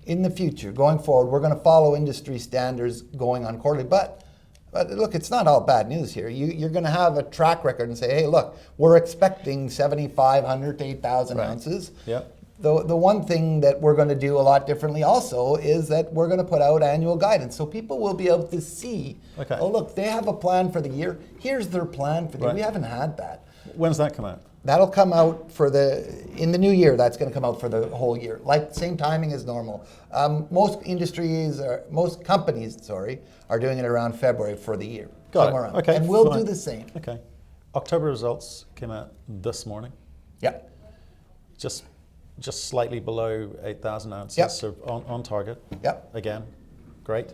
In the future, going forward, we're going to follow industry standards going on quarterly. But look, it's not all bad news here. You're going to have a track record and say, hey, look, we're expecting 7,500 to 8,000 ounces. The one thing that we're going to do a lot differently also is that we're going to put out annual guidance. So people will be able to see, oh, look, they have a plan for the year. Here's their plan for the year. We haven't had that. When's that come out? That'll come out in the new year. That's going to come out for the whole year, like same timing as normal. Most companies, are doing it around February for the year. Got it. Okay, and we'll do the same. Okay. October results came out this morning. Just slightly below 8,000 ounces, so on target. Again, great.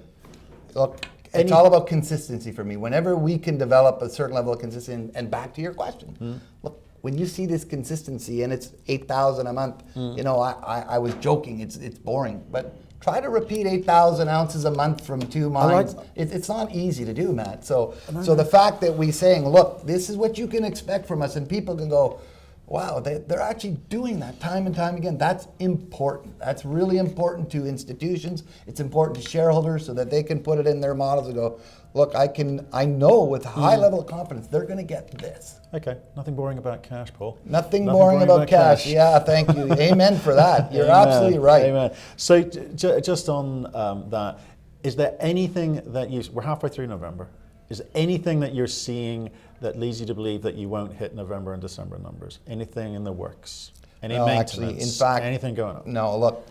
Look, it's all about consistency for me. Whenever we can develop a certain level of consistency, and back to your question, look, when you see this consistency and it's 8,000 a month, I was joking, it's boring, but try to repeat 8,000 ounces a month from 2 mines. It's not easy to do, Matt. So the fact that we're saying, look, this is what you can expect from us, and people can go, wow, they're actually doing that time and time again. That's important. That's really important to institutions. It's important to shareholders so that they can put it in their models and go, look, I know with a high level of confidence they're going to get this. Okay, nothing boring about cash, Paul. Nothing boring about cash. Yeah, thank you. Amen for that. You're absolutely right. Amen. So just on that, is there anything that we're halfway through November, is there anything that you're seeing that leads you to believe that you won't hit November and December numbers? Anything in the works? Any No, maintenance? actually, in fact, anything going on? No, look,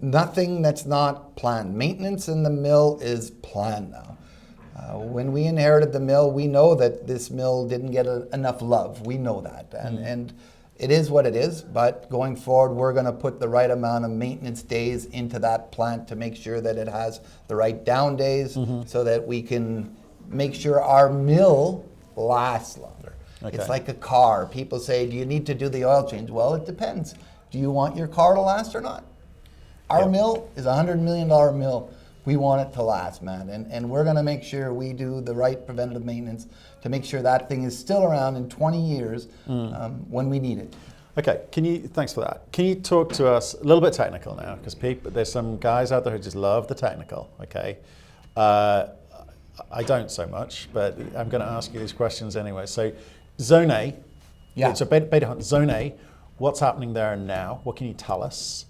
nothing that's not planned. Maintenance in the mill is planned now. When we inherited the mill, we know that this mill didn't get enough love. We know that. And it is what it is, but going forward, we're going to put the right amount of maintenance days into that plant to make sure that it has the right down days so that we can make sure our mill lasts longer. Okay. It's like a car. People say, do you need to do the oil change? Well, it depends. Do you want your car to last or not? Our mill is a $100 million mill. We want it to last, man. And we're going to make sure we do the right preventative maintenance to make sure that thing is still around in 20 years when we need it. Okay, thanks for that. Can you talk to us a little bit technical now? Because there's some guys out there who just love the technical, okay? I don't so much, but I'm going to ask you these questions anyway. So, Zone A, so Beta Hunt, Zone A, what's happening there now? What can you tell us?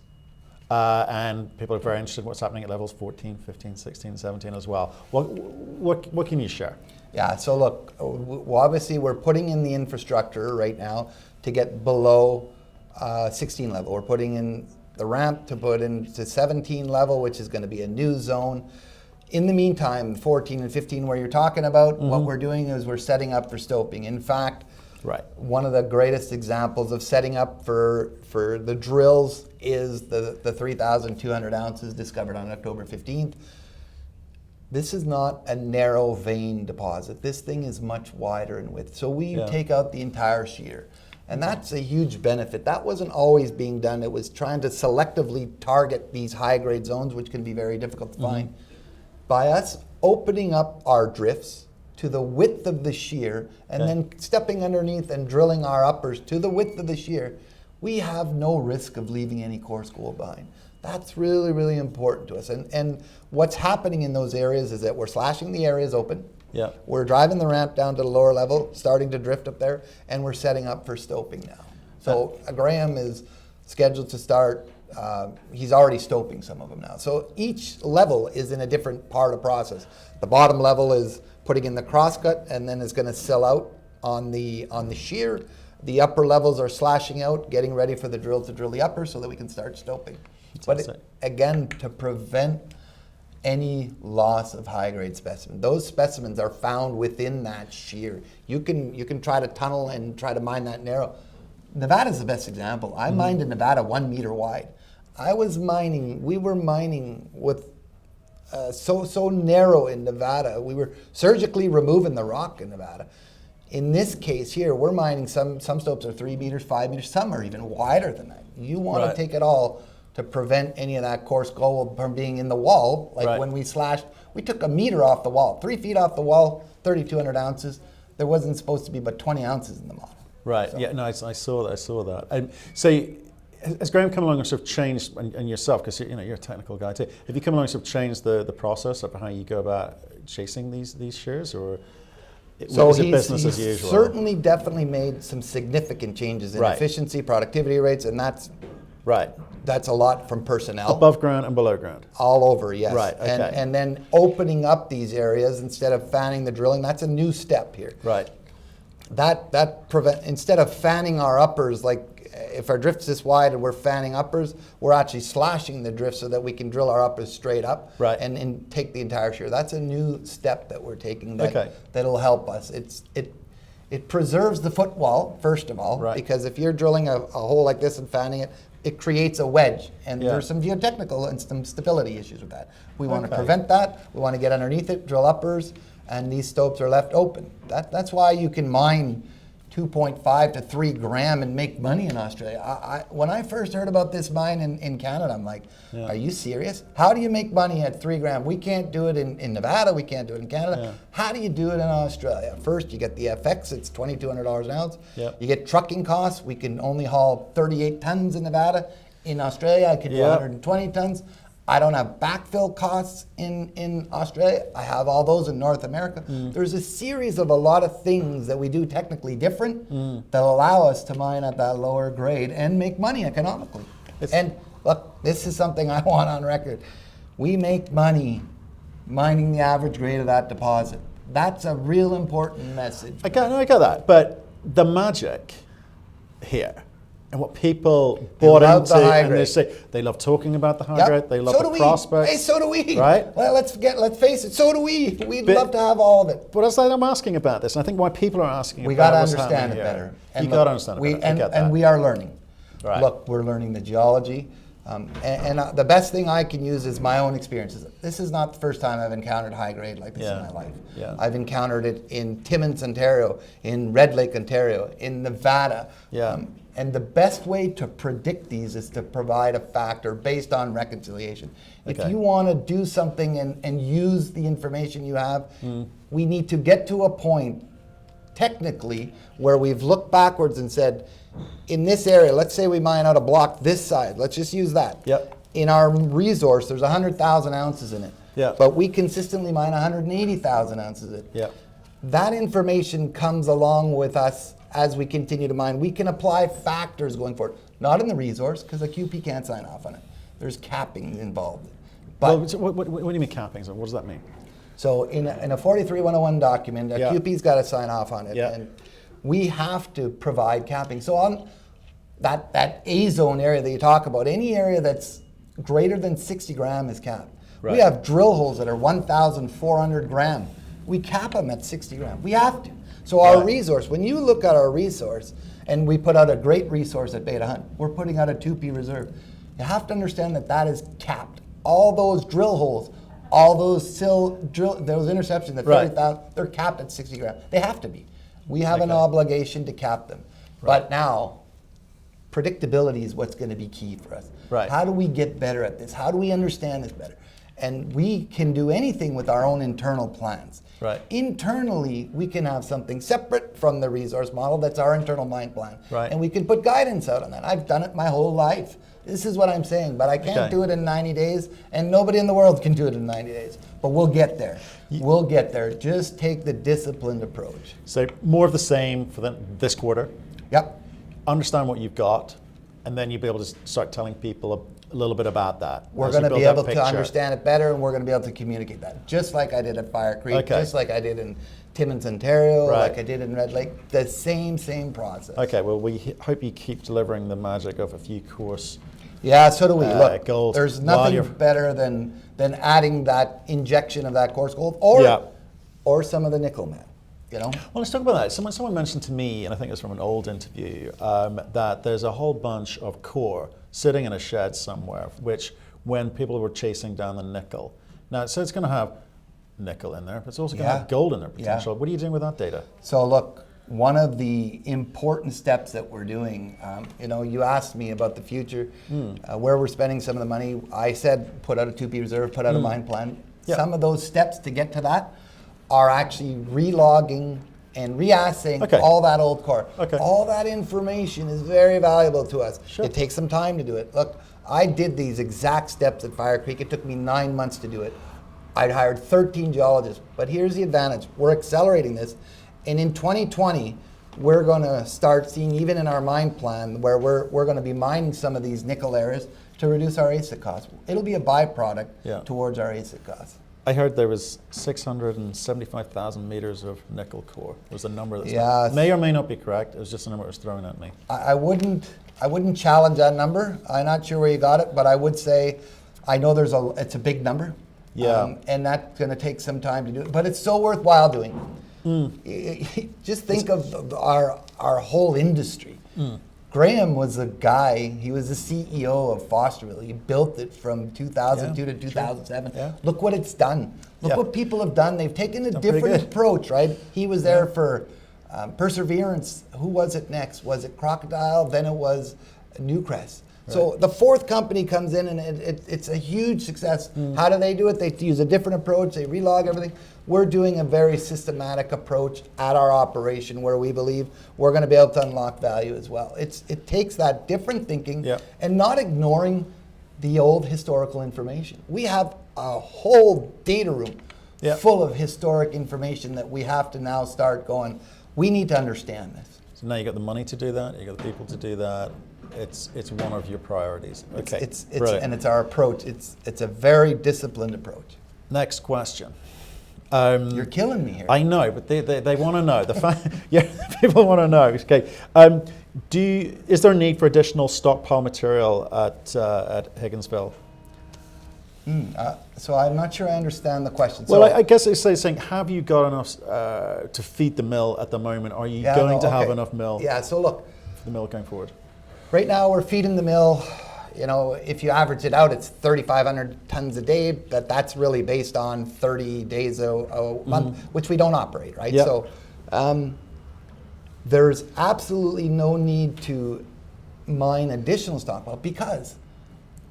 And people are very interested in what's happening at levels 14, 15, 16, 17 as well. What can you share? Yeah, so look, obviously we're putting in the infrastructure right now to get below 16 level. We're putting in the ramp to put into 17 level, which is going to be a new zone. In the meantime, 14 and 15 where you're talking about, what we're doing is we're setting up for stoping. In fact, one of the greatest examples of setting up for the drills is the 3,200 ounces discovered on October 15th. This is not a narrow vein deposit. This thing is much wider in width. So we take out the entire shear. And that's a huge benefit. That wasn't always being done. It was trying to selectively target these high-grade zones, which can be very difficult to find. By us opening up our drifts to the width of the shear and then stepping underneath and drilling our uppers to the width of the shear, we have no risk of leaving any coarse gold behind. That's really, really important to us. And what's happening in those areas is that we're slashing the areas open. We're driving the ramp down to the lower level, starting to drift up there, and we're setting up for stoping now. So Graham is scheduled to start. He's already stoping some of them now. So each level is in a different part of the process. The bottom level is putting in the crosscut, and then it's going to sill out on the shear. The upper levels are slashing out, getting ready for the drill to drill the upper so that we can start stoping. But again, to prevent any loss of high-grade specimen. Those specimens are found within that shear. You can try to tunnel and try to mine that narrow. Nevada's the best example. I mined in Nevada 1 meter wide. We were mining with so narrow in Nevada. We were surgically removing the rock in Nevada. In this case here, we're mining some stopes are 3 meters, 5 meters, some are even wider than that. You want to take it all to prevent any of that coarse gold from being in the wall. Like when we slashed, we took 1 meter off the wall, 3 feet off the wall, 3,200 ounces. There wasn't supposed to be but 20 ounces in the model. Right. So. Yeah. No, I saw that. So, has Graham come along and sort of changed, and yourself, because you're a technical guy too. Have you come along and sort of changed the process of how you go about chasing these shares, or so is it business as usual? He's certainly definitely made some significant changes in efficiency, productivity rates, and that's a lot from personnel. Above ground and below ground. All over, yes. Right. Okay. And then opening up these areas instead of fanning the drilling. That's a new step here. Right. Instead of fanning our uppers, like if our drift's this wide and we're fanning uppers, we're actually slashing the drift so that we can drill our uppers straight up and take the entire shear. That's a new step that we're taking that'll help us. It preserves the footwall, first of all, because if you're drilling a hole like this and fanning it, it creates a wedge, and there's some geotechnical and some stability issues with that. We want to prevent that. We want to get underneath it, drill uppers, and these stopes are left open. That's why you can mine 2.5 to 3 gram and make money in Australia. When I first heard about this mine in Canada, I'm like, are you serious? How do you make money at 3 gram? We can't do it in Nevada, we can't do it in Canada. How do you do it in Australia? First, you get the FX, it's $2,200 an ounce. You get trucking costs. We can only haul 38 tons in Nevada. In Australia, I could do 120 tons. I don't have backfill costs in Australia. I have all those in North America. There's a series of a lot of things that we do technically different that allow us to mine at that lower grade and make money economically. And look, this is something I want on record. We make money mining the average grade of that deposit. That's a real important message. I get that, but the magic here And what people bought love into, the high and they grade. say they love talking about the high Yep. grade, they love So the do we. prospects. Hey, so do we. Right? Well, let's face it. So do we. We'd But- love to have all of it. But as I'm asking about this, and I think why people are asking We about got to what's understand happening it here. better. You look, got to understand it better. I get that. And we are learning. Right. Look, we're learning the geology. The best thing I can use is my own experiences. This is not the first time I've encountered high grade like this in my life. Yeah. I've encountered it in Timmins, Ontario, in Red Lake, Ontario, in Nevada. Yeah. And the best way to predict these is to provide a factor based on reconciliation. Okay. If you want to do something and use the information you have, we need to get to a point technically where we've looked backwards and said, in this area, let's say we mine out a block this side, let's just use that. Yep. In our resource, there's 100,000 ounces in it. Yep. But we consistently mine 180,000 ounces in it. Yep. That information comes along with us as we continue to mine. We can apply factors going forward, not in the resource, because a QP can't sign off on it. There's capping involved. But Well, so what do you mean capping? So what does that mean? so in a 43101 document, a Yeah. QP's got to sign off on it. Yeah. And we have to provide capping. So on that A zone area that you talk about, any area that's greater than 60 gram is capped. Right. We have drill holes that are 1,400 gram. We cap them at 60 gram. We have to. So our Right. resource, when you look at our resource, and we put out a great resource at Beta Hunt, we're putting out a 2P reserve. You have to understand that that is capped. All those drill holes, all those those interceptions at Right. 30,000, they're capped at 60 grams. They have to be. We have an Okay. obligation to cap them. But now, predictability is what's going to be key for us. Right. How do we get better at this? How do we understand this better? And we can do anything with our own internal plans. Right. Internally, we can have something separate from the resource model that's our internal mine plan. Right. And we can put guidance out on that. I've done it my whole life. This is what I'm saying, but I can't Okay. do it in 90 days, and nobody in the world can do it in 90 days. But we'll get there. We'll get there. Just take the disciplined approach. So more of the same for this quarter. Yep. Understand what you've got, and then you'll be able to start telling people a little bit about that. We're as you going to build be that able to picture. understand it better, and we're going to be able to communicate that, just like I did at Fire Creek, Okay. just like I did in Timmins, Ontario, Right. like I did in Red Lake. The same process. Okay, well, we hope you keep delivering the magic of a few course. Yeah, so do we. Look, gold. there's While nothing you're- better than adding that injection of that coarse gold, Yeah. or some of the nickel, man. You know. Well, let's talk about that. Someone mentioned to me, and I think it was from an old interview, that there's a whole bunch of core sitting in a shed somewhere, which when people were chasing down the nickel. Now, so it's going to have nickel in there, but it's also going to Yeah. have gold in there Yeah. potential. What are you doing with that data? So look, one of the important steps that we're doing, you asked me about the future, where we're spending some of the money. I said put out a 2P reserve, put out a mine plan. Yeah. Some of those steps to get to that are actually relogging and reassaying Okay. all that old core. Okay. All that information is very valuable to us. Sure. It takes some time to do it. Look, I did these exact steps at Fire Creek. It took me 9 months to do it. I'd hired 13 geologists. But here's the advantage. We're accelerating this. And in 2020, we're going to start seeing, even in our mine plan, where we're going to be mining some of these nickel areas to reduce our AISC costs. It'll be a byproduct Yeah. towards our AISC costs. I heard there was 675,000 meters of nickel core. Was the number that's Yeah. may or may not be correct. It was just a number that was thrown at me. I wouldn't challenge that number. I'm not sure where you got it, but I would say I know it's a big number. Yeah. And that's going to take some time to do it, but it's so worthwhile doing. Just think of our whole industry. Graham was a guy, he was the CEO of Fosterville. He built it from 2002 to 2007. Yeah. Look what it's done. Look Yeah. what people have done. They've taken a Done pretty different good. approach, right? He was there for Perseverance. Who was it next? Was it Crocodile? Then it was Newcrest. So the fourth company comes in and it's a huge success. How do they do it? They use a different approach. They relog everything. We're doing a very systematic approach at our operation where we believe we're going to be able to unlock value as well. It takes that different thinking Yeah. and not ignoring the old historical information. We have a whole data room Yeah. full of historic information that we have to now start going, we need to understand this. So now you got the money to do that. You got the people to do that. It's one of your priorities. Okay. It's Brilliant. and it's our approach. It's a very disciplined approach. Next question. You're killing me here. I know, but they want to know. Yeah, people want to know. Okay. Is there a need for additional stockpile material at Higginsville? So I'm not sure I understand the question. Well, So, I guess it's saying, have you got enough to feed the mill at the moment? Are you going to have enough mill Yeah, so look, for the mill going forward? right now we're feeding the mill, you know, if you average it out, it's 3,500 tons a day, but that's really based on 30 days a month, which we don't operate, right? Yep. So there's absolutely no need to mine additional stockpile because,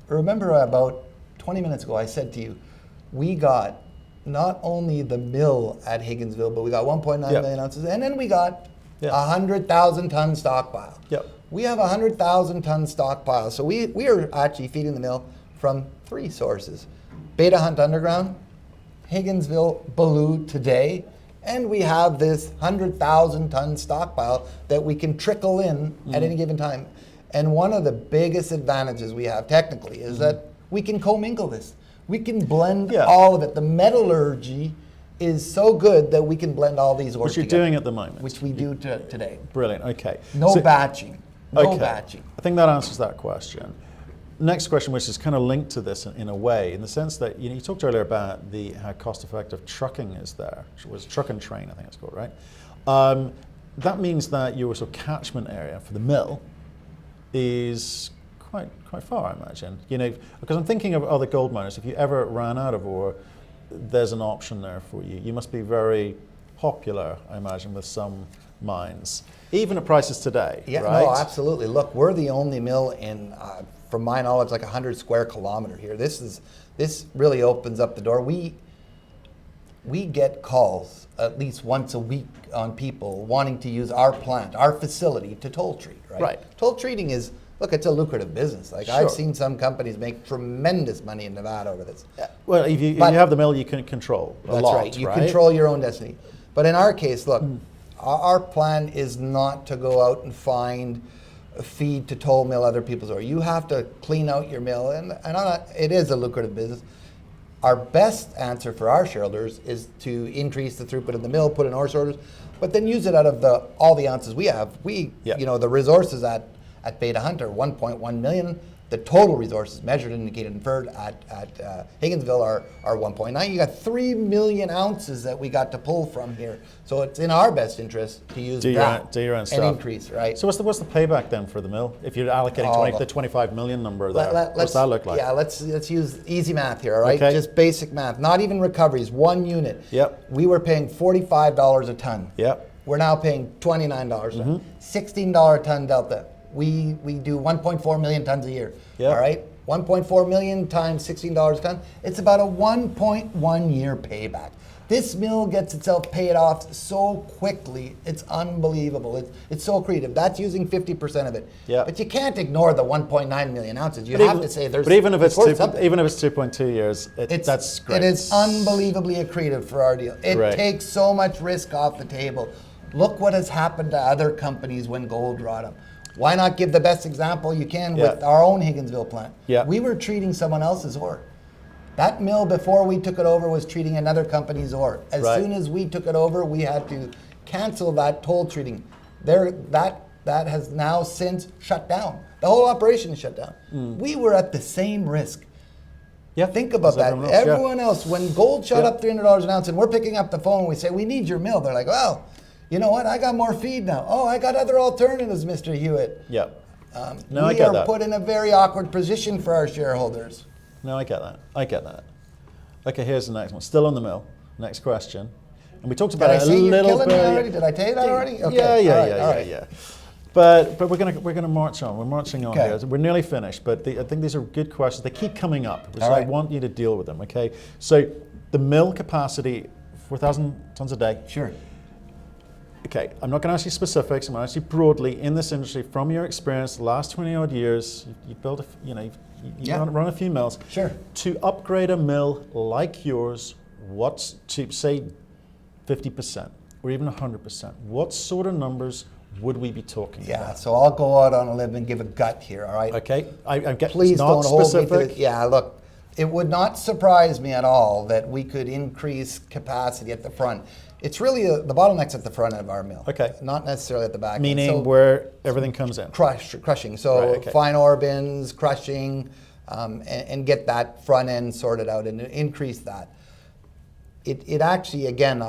remember about 20 minutes ago I said to you, we got not only the mill at Higginsville, but we got 1.9 million ounces, and then we got 100,000 ton stockpile. Yep. We have 100,000 ton stockpile. So we are actually feeding the mill from 3 sources. Beta Hunt Underground, Higginsville, Baloo today, and we have this 100,000 ton stockpile that we can trickle in at any given time. And one of the biggest advantages we have technically is that we can commingle this. We can blend all of it. The metallurgy is so good that we can blend all these ores Which you're together, doing at the moment. which we do today. Brilliant, okay. No So- batching. No okay. batching. I think that answers that question. Next question, which is kind of linked to this in a way, in the sense that you talked earlier about how cost-effective trucking is there. It was truck and train, I think it's called, right? That means that your sort of catchment area for the mill is quite far, I imagine. You know, because I'm thinking of other gold miners. If you ever ran out of ore, there's an option there for you. You must be very popular, I imagine, with some mines, even at prices today. Yeah, right? no, absolutely. Look, we're the only mill in, from my knowledge, like 100 square kilometer here. This really opens up the door. We get calls at least once a week on people wanting to use our plant, our facility to toll treat, right? Right. Toll treating is, look, it's a lucrative business. Like I've seen some companies make tremendous money in Nevada over this. Well, if you have the mill, you can control a That's lot, right. You control your own destiny. But in our case, look, our plan is not to go out and find a feed to toll mill other people's ore. You have to clean out your mill, and it is a lucrative business. Our best answer for our shareholders is to increase the throughput of the mill, put in ore sorters, but then use it out of all the ounces we have. You know, the resources at Beta Hunt are 1.1 million. The total resources measured, indicated, inferred at Higginsville are 1.9. You got 3 million ounces that we got to pull from here. So it's in our best interest to use do that your own and stuff. increase, right? So what's the payback then for the mill? If you're allocating the 25 million number there, what's that look like? Yeah, let's use easy math here, all right? Okay. Just basic math, not even recoveries, 1 unit. Yep. We were paying $45 a ton. Yep. We're now paying $29 a ton. $16 a ton delta. We do 1.4 million tons a year. Yep. All right, 1.4 million times $16 a ton. It's about a 1.1 year payback. This mill gets itself paid off so quickly. It's unbelievable. It's so creative. That's using 50% of it. Yeah. But you can't ignore the 1.9 million ounces. You have to say there's. But even if it's worth something. even if it's 2.2 years, that's great. It is unbelievably accretive for our deal. It takes so much risk off the table. Look what has happened to other companies when gold brought up. Why not give the best example you can with our own Higginsville plant? Yeah. We were treating someone else's ore. That mill, before we took it over, was treating another company's ore. As soon as we took it over, we had to cancel that toll treating. That has now since shut down. The whole operation is shut down. We were at the same risk. Yeah. Think about that. Everyone else, when gold shot up $300 an ounce and we're picking up the phone and we say, we need your mill, they're like, well, you know what? I got more feed now. Oh, I got other alternatives, Mr. Hewitt. Yeah. No, I get that. We are put in a very awkward position for our shareholders. No, I get that. Okay, here's the next one. Still on the mill. Next question. And we talked about it a little bit. Already? Did I tell you that already? Okay. Yeah. But we're gonna march on. We're marching on here. We're nearly finished, but I think these are good questions. They keep coming up, so I want you to deal with them. Okay. So the mill capacity, 4,000 tons a day. Sure. Okay, I'm not going to ask you specifics. I'm going to ask you broadly in this industry, from your experience, the last 20 odd years, you've built you've run a few mills. Sure. To upgrade a mill like yours, what's to say 50% or even 100%? What sort of numbers would we be talking about? Yeah, so I'll go out on a limb and give a gut here. All right. Okay, I get Please not don't hold specific. me to this. Yeah, look, It would not surprise me at all that we could increase capacity at the front. It's really the bottleneck's at the front of our mill. Okay. Not necessarily at the back. Meaning So where everything comes in. crushing. So Right, okay. fine ore bins, crushing, and get that front end sorted out and increase that. It actually, again,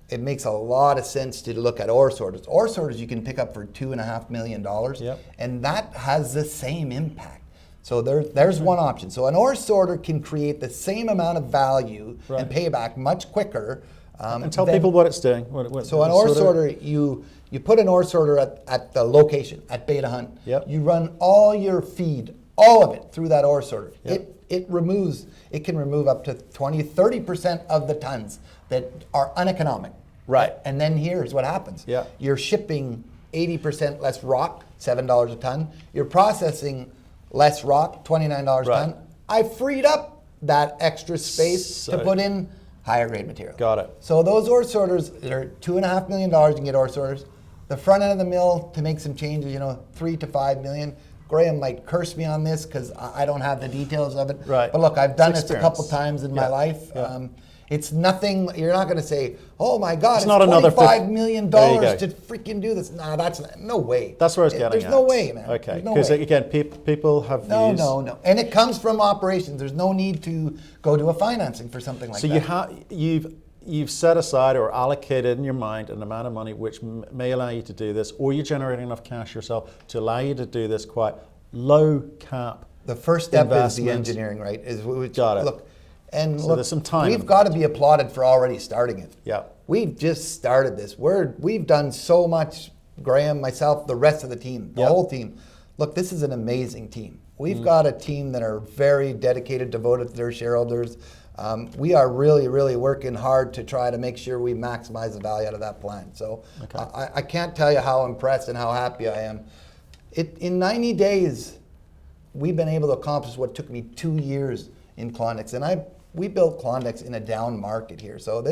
it makes a lot of sense to look at ore sorters. Ore sorters you can pick up for $2.5 million, Yep. and that has the same impact. So there's one option. So an ore sorter can create the same amount of value Right. and payback much quicker. And tell people what it's doing. So an ore sorter, you put an ore sorter at the location, at Beta Hunt. Yep. You run all your feed, all of it, through that ore sorter. Yep. It can remove up to 20, 30% of the tons that are uneconomic. Right. And then here's what happens. Yeah. You're shipping 80% less rock, $7 a ton. You're processing less rock, $29 a Right. ton. I freed up that extra space So- to put in higher grade material. Got it. So those ore sorters, they're $2.5 million. You can get ore sorters. The front end of the mill to make some changes, $3 to $5 million. Graham might curse me on this because I don't have the details of it. Right. But look, I've done It's this a couple experience. times in Yeah. my life. Yeah. It's nothing. You're not going to say, "Oh my God, it's not another $25 million There you go. to freaking do this." Nah, that's no way. That's where I was getting There's at. no way, man. Okay, There's no because way. again, people have No, views. no. And it comes from operations. There's no need to go to a financing for something like So that. you've set aside or allocated in your mind an amount of money which may allow you to do this, or you're generating enough cash yourself to allow you to do this quite low cap. The first step is the investment. engineering, right? Got it. Look, So there's some time We've got to be applauded for already starting it. Yeah. We've just started this. We've done so much. Graham, myself, the rest of the team, the Yeah. whole team. Look, this is an amazing team. We've got a team that are very dedicated, devoted to their shareholders. We are really, really working hard to try to make sure we maximize the value out of that plant. So Okay. I can't tell you how impressed and how happy I am. In 90 days, we've been able to accomplish what took me 2 years in Klondike's. And we built Klondike's in a down market here. So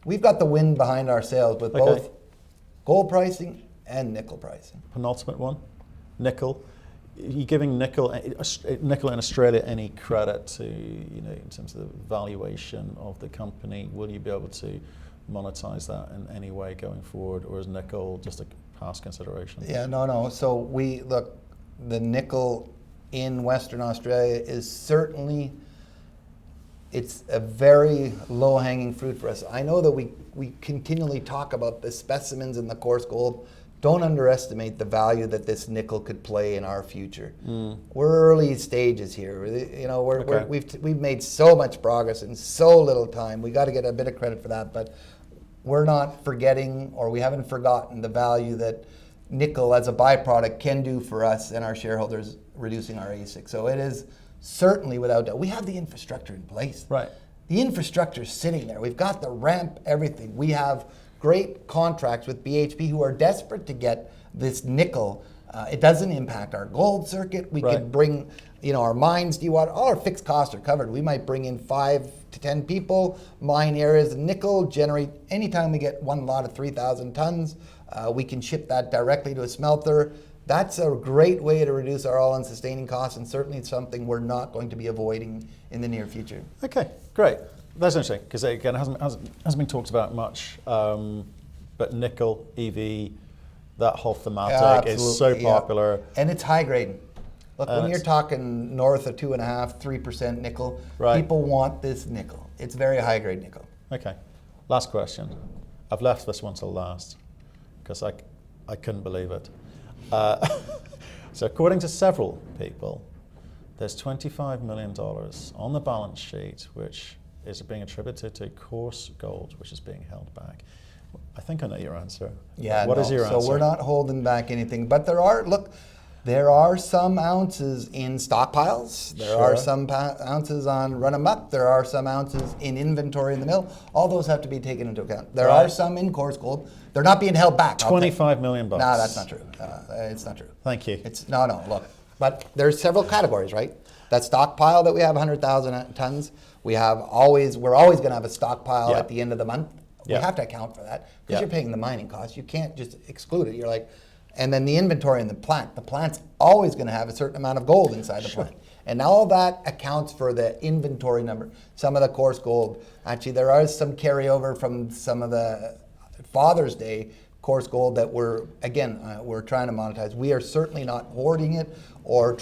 we've got the wind behind our sails with Okay. both gold pricing and nickel pricing. Penultimate one, nickel. Are you giving nickel in Australia any credit to, in terms of the valuation of the company? Will you be able to monetize that in any way going forward, or is nickel just a past consideration? Yeah, no. So the nickel in Western Australia is certainly, it's a very low-hanging fruit for us. I know that we continually talk about the specimens in the coarse gold. Don't underestimate the value that this nickel could play in our future. We're early stages here. Okay. We've made so much progress in so little time. We got to get a bit of credit for that, but we're not forgetting, or we haven't forgotten, the value that nickel as a byproduct can do for us and our shareholders, reducing our AISC. So it is certainly without doubt. We have the infrastructure in place. Right. The infrastructure is sitting there. We've got the ramp, everything. We have great contracts with BHP who are desperate to get this nickel. It doesn't impact our gold circuit. We Right. could bring, our mines, all our fixed costs are covered. We might bring in 5 to 10 people, mine areas of nickel, generate, anytime we get one lot of 3,000 tons, we can ship that directly to a smelter. That's a great way to reduce our all-in sustaining costs, and certainly something we're not going to be avoiding in the near future. Okay, great. That's interesting, because again, it hasn't been talked about much, but nickel, EV, that whole thematic is so popular. And it's high grade. Look, And when you're it's- talking north of 2.5%, 3% nickel, Right. people want this nickel. It's very high grade nickel. Okay, last question. I've left this one till last, because I couldn't believe it. So according to several people, there's $25 million on the balance sheet, which is being attributed to Coarse gold, which is being held back. I think I know your answer. Yeah, What is your answer? So we're not holding back anything, but there are some ounces in stockpiles. There Sure. are some ounces on run amok. There are some ounces in inventory in the mill. All those have to be taken into account. There Right. are some in coarse gold. They're not being held back. $25 million. No, that's not true. It's not true. Thank you. It's no. Look, but there's several categories, right? That stockpile that we have, 100,000 tons. We're always going to have a stockpile Yeah. at the end of the month. Yeah. We have to account for that because Yeah. you're paying the mining costs. You can't just exclude it. You're like, and then the inventory in the plant. The plant's always going to have a certain amount of gold inside the plant. And all that accounts for the inventory number. Some of the coarse gold, actually there are some carryover from some of the Father's Day coarse gold that we're trying to monetize. We are certainly not hoarding it or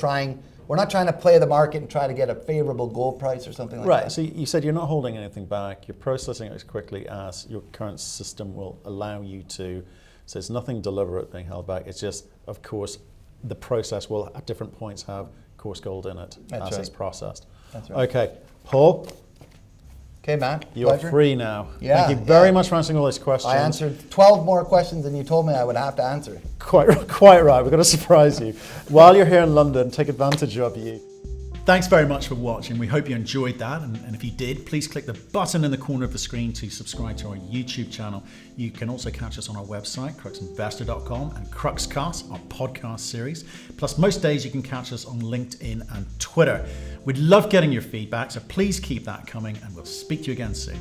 we're not trying to play the market and try to get a favorable gold price or something like that. Right, so you said you're not holding anything back, you're processing it as quickly as your current system will allow you to. So it's nothing deliberate being held back, it's just, of course, the process will at different points have coarse gold in it as it's processed. That's right. Okay, Paul. Okay, Matt. You're free now. Yeah, Thank you very much for answering all these questions. I answered 12 more questions than you told me I would have to answer. Quite right. We're going to surprise you. While you're here in London, take advantage of you. Thanks very much for watching. We hope you enjoyed that. And if you did, please click the button in the corner of the screen to subscribe to our YouTube channel. You can also catch us on our website, cruxinvestor.com, and Cruxcast, our podcast series. Plus, most days you can catch us on LinkedIn and Twitter. We'd love getting your feedback, so please keep that coming, and we'll speak to you again soon.